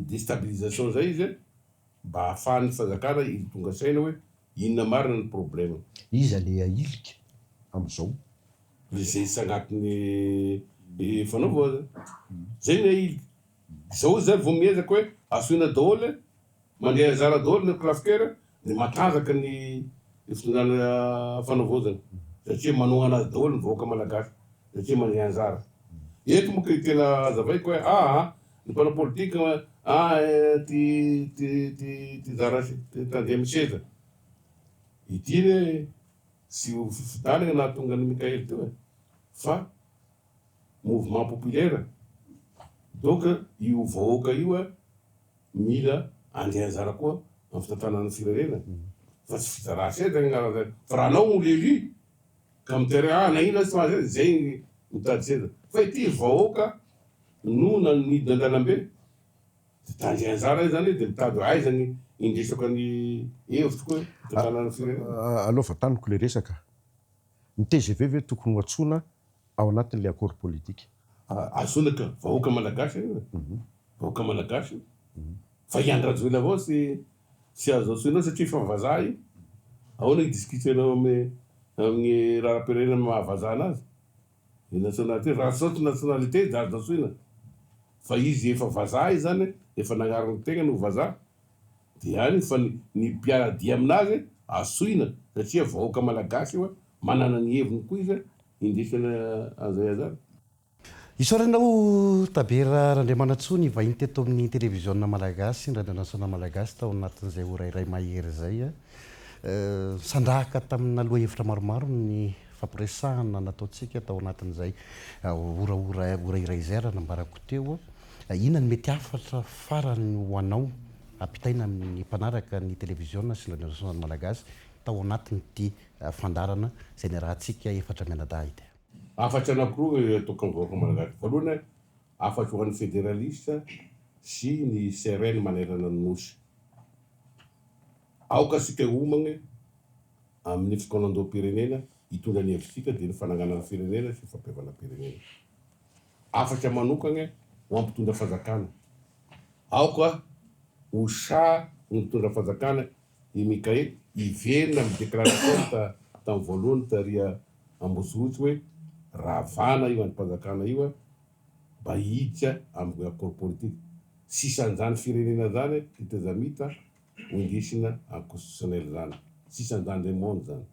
déstabilisation zay izy mba ahafahan'ny fanjakana tonga saina hoe inona marina ny problème. Iza le ahilika am'izao le zay sy agnatiny fanaova zay ny ahilika zao zany vao miezaka hoe asoina daholo mandray anjara daholo ny clafkera de matanjaka ny fitondrana fanaovozana satria manao anazy daholo ny vahoaka malagasy satria mandray anjara. Eto moa ka tena azavaiko hoe ny mpanao politique ty zara tandeha miseza ity le sy fifidanana nahatonga ny Mikaely teo fa mouvement populaire donc io vahoaka io mila andray anjara koa amin'ny fitantanana firenena fa tsy fizara seza ny anarana zay fa raha anao olo élu ka miterrain na ino sy mahaza zay mitady seza fa ity vahoaka no nanidina an-dalambe de tandray anjara zany de mitady aizany indresaka ny hevitry koa fitantanana firenena. Aloha taniko le resaka ny TGV ve tokony hoatsona ao anatin'le accord politique asonaka vahoaka malagasy vahoaka malagasy fa iandrajoela avao sy azo atsoinao satria fa vazaha io ahoana idiscutenao amin'ny raharam-pirenena mahavazaha anazy ny nationalité raha sorte nationalité de azo atsoina fa izy efa vazaha izy zany efa nagnarany tegna no vazaha de any fa ny mpiaradia aminazy asoina satria vahoaka malagasy io manana ny heviny koa izy indesana an'izay azany. Isaoranao tabera Randriamanantsony vahiny teto amin'ny télévision malagasy ny radio nationale malagasy tao anatin'izay ora iray mahery zay sandrahaka tamina loha hevitra maromaro ny fampiresahana nataontsika tao anatin'izay ora iray zay raha nambarako teo inona ny mety afatra farany ho anao ampitaina amin'ny mpanaraka ny télévision sy ny radio nationale malagasy tao anatin'ity fandarana zay ny rahantsika efatra mianadahy ity. Afatra anankiroa ataoko amin'ny vahoaka malagasy voalohany afatra ho an'ny fédéraliste sy ny CRN manerana ny nosy aoka sika homagna amin'ny fikonandom-pirenena hitondra ny hevitsika de ny fananganana firenena sy fampiavana pirenena. Afatra manokana ho ampitondra fanjakana aoka ho sa ny mitondra fanjakana i Mikaely hiverina amin'ny déclaration tamin'ny voalohany taria Ambosorotsy hoe ravana io anym-panjakana io mba hiditra amin'ny accord politique sisanjany firenena zany fitezamita ho indesina constitutionnel zany sisanjany le monde zany.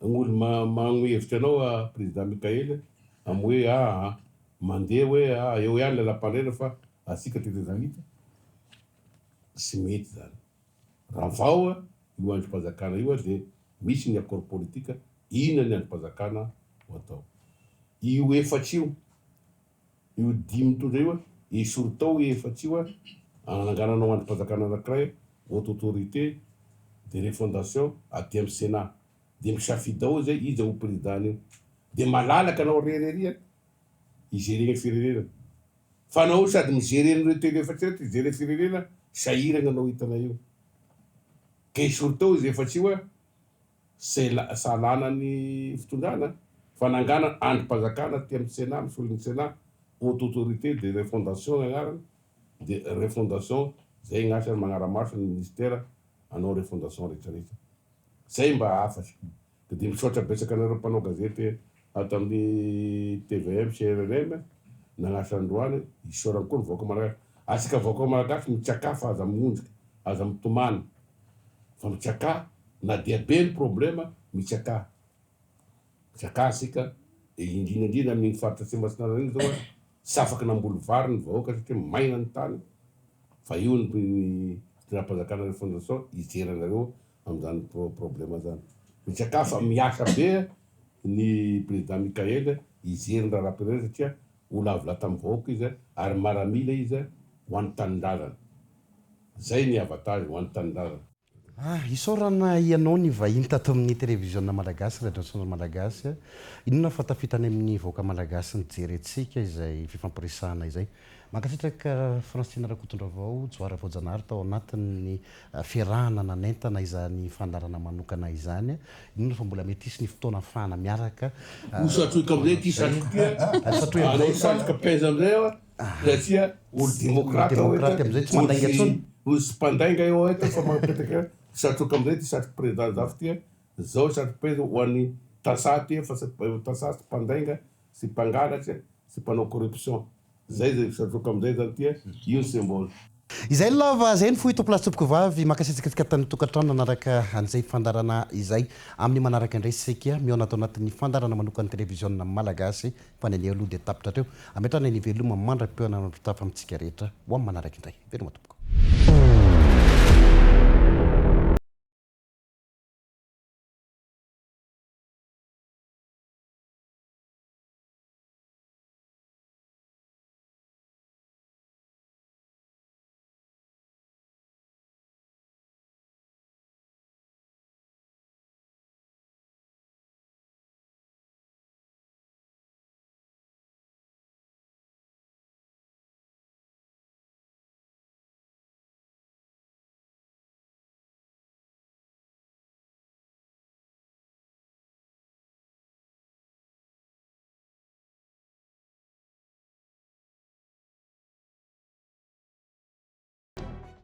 Gn'olo magnome hevitra anao président Mikaely amy hoe mandeha hoe eo ihany lalam-pandrena fa asika tetezanita sy mety zany raha vao io androm-pazakana io de misy ny accord politika inona ny androm-pazakana ho atao io efatry io dimy mitondra io isoro tao efatry io anangananao androm-pazakana anankiray haute autorité de refondation aty amy sénat de misafidy ao zay izy ho président io de malalaka anao rereria igerena firenena fa anao sady migerena telo efatry reto izere firenena sahirana anao hitana io ke isoro tao izy efatry io salana ny fitondrana fa nangana androm-pazakana ty amy sénat misy olon'ny sénat haute autorité de refondation agnarany de refondation zay gn'asany magnaramaso ny ministère anao refondation rehetrarehetra zay mba afatsy de misotra betsaka anareo mpanao gazety ato amin'ny TVM CRRM nagnasa androany isorany koa ny vahoaka malagasy asika vahoaka malagasy mitsaka fa aza monjika aza mitomany fa mitsaka na dia be ny problema mitsaka asika indrindrindrindra amin'ny faritra Tsimbasinarana igny zao tsy afaky namboly vary ny vahoaka satria maina ny tany fa io ny fitondram-pazakana refondation ijeranareo am'zany problema zany mitsaka fa miasa be ny président Mikael ijery raha rapireny satria olo avy lata amy vahoaka izy ary maramila izy ho an'ny tanindrazana zay ny avantage ho an'ny tanindrazana isorana ianao ny vahiny tato amin'ny télévision malagasy radio malagasy inona fatafitany amin'ny vahoaka malagasy nijery atsika izay fifampiresahana izay mankasitraka Francine Rakotondravao Joara Voajanahary tao anatin'ny fiarahana nanentana izany fandarana manokana izany inona fa mbola mety isy ny fotoana fana miaraka satroika amizay ty satroka anao satroka peza amizay satria olo demokraty amizay tsy mandainga tsony sy mpandainga eo eto fa mampetaka satroka amizay ty satroka président zafy tya zao satroka peza ho an'ny tasaty fa tasaty mpandainga sy mpangalatry sy mpanao corruption zay zay satroka amizay zany tya io symbole izay lava zay ny fohito place topoko vavy makasitsikatsika tany tokantrano nanaraka an'izay fandarana izay amin'ny manaraka indray sika miona atao anatin'ny fandarana manokany télévision malagasy fa neny aloha de tapitra teo ametrana ny veloma mandra-peona tafa amitsika rehetra ho amin'ny manaraka indray veloma tompoko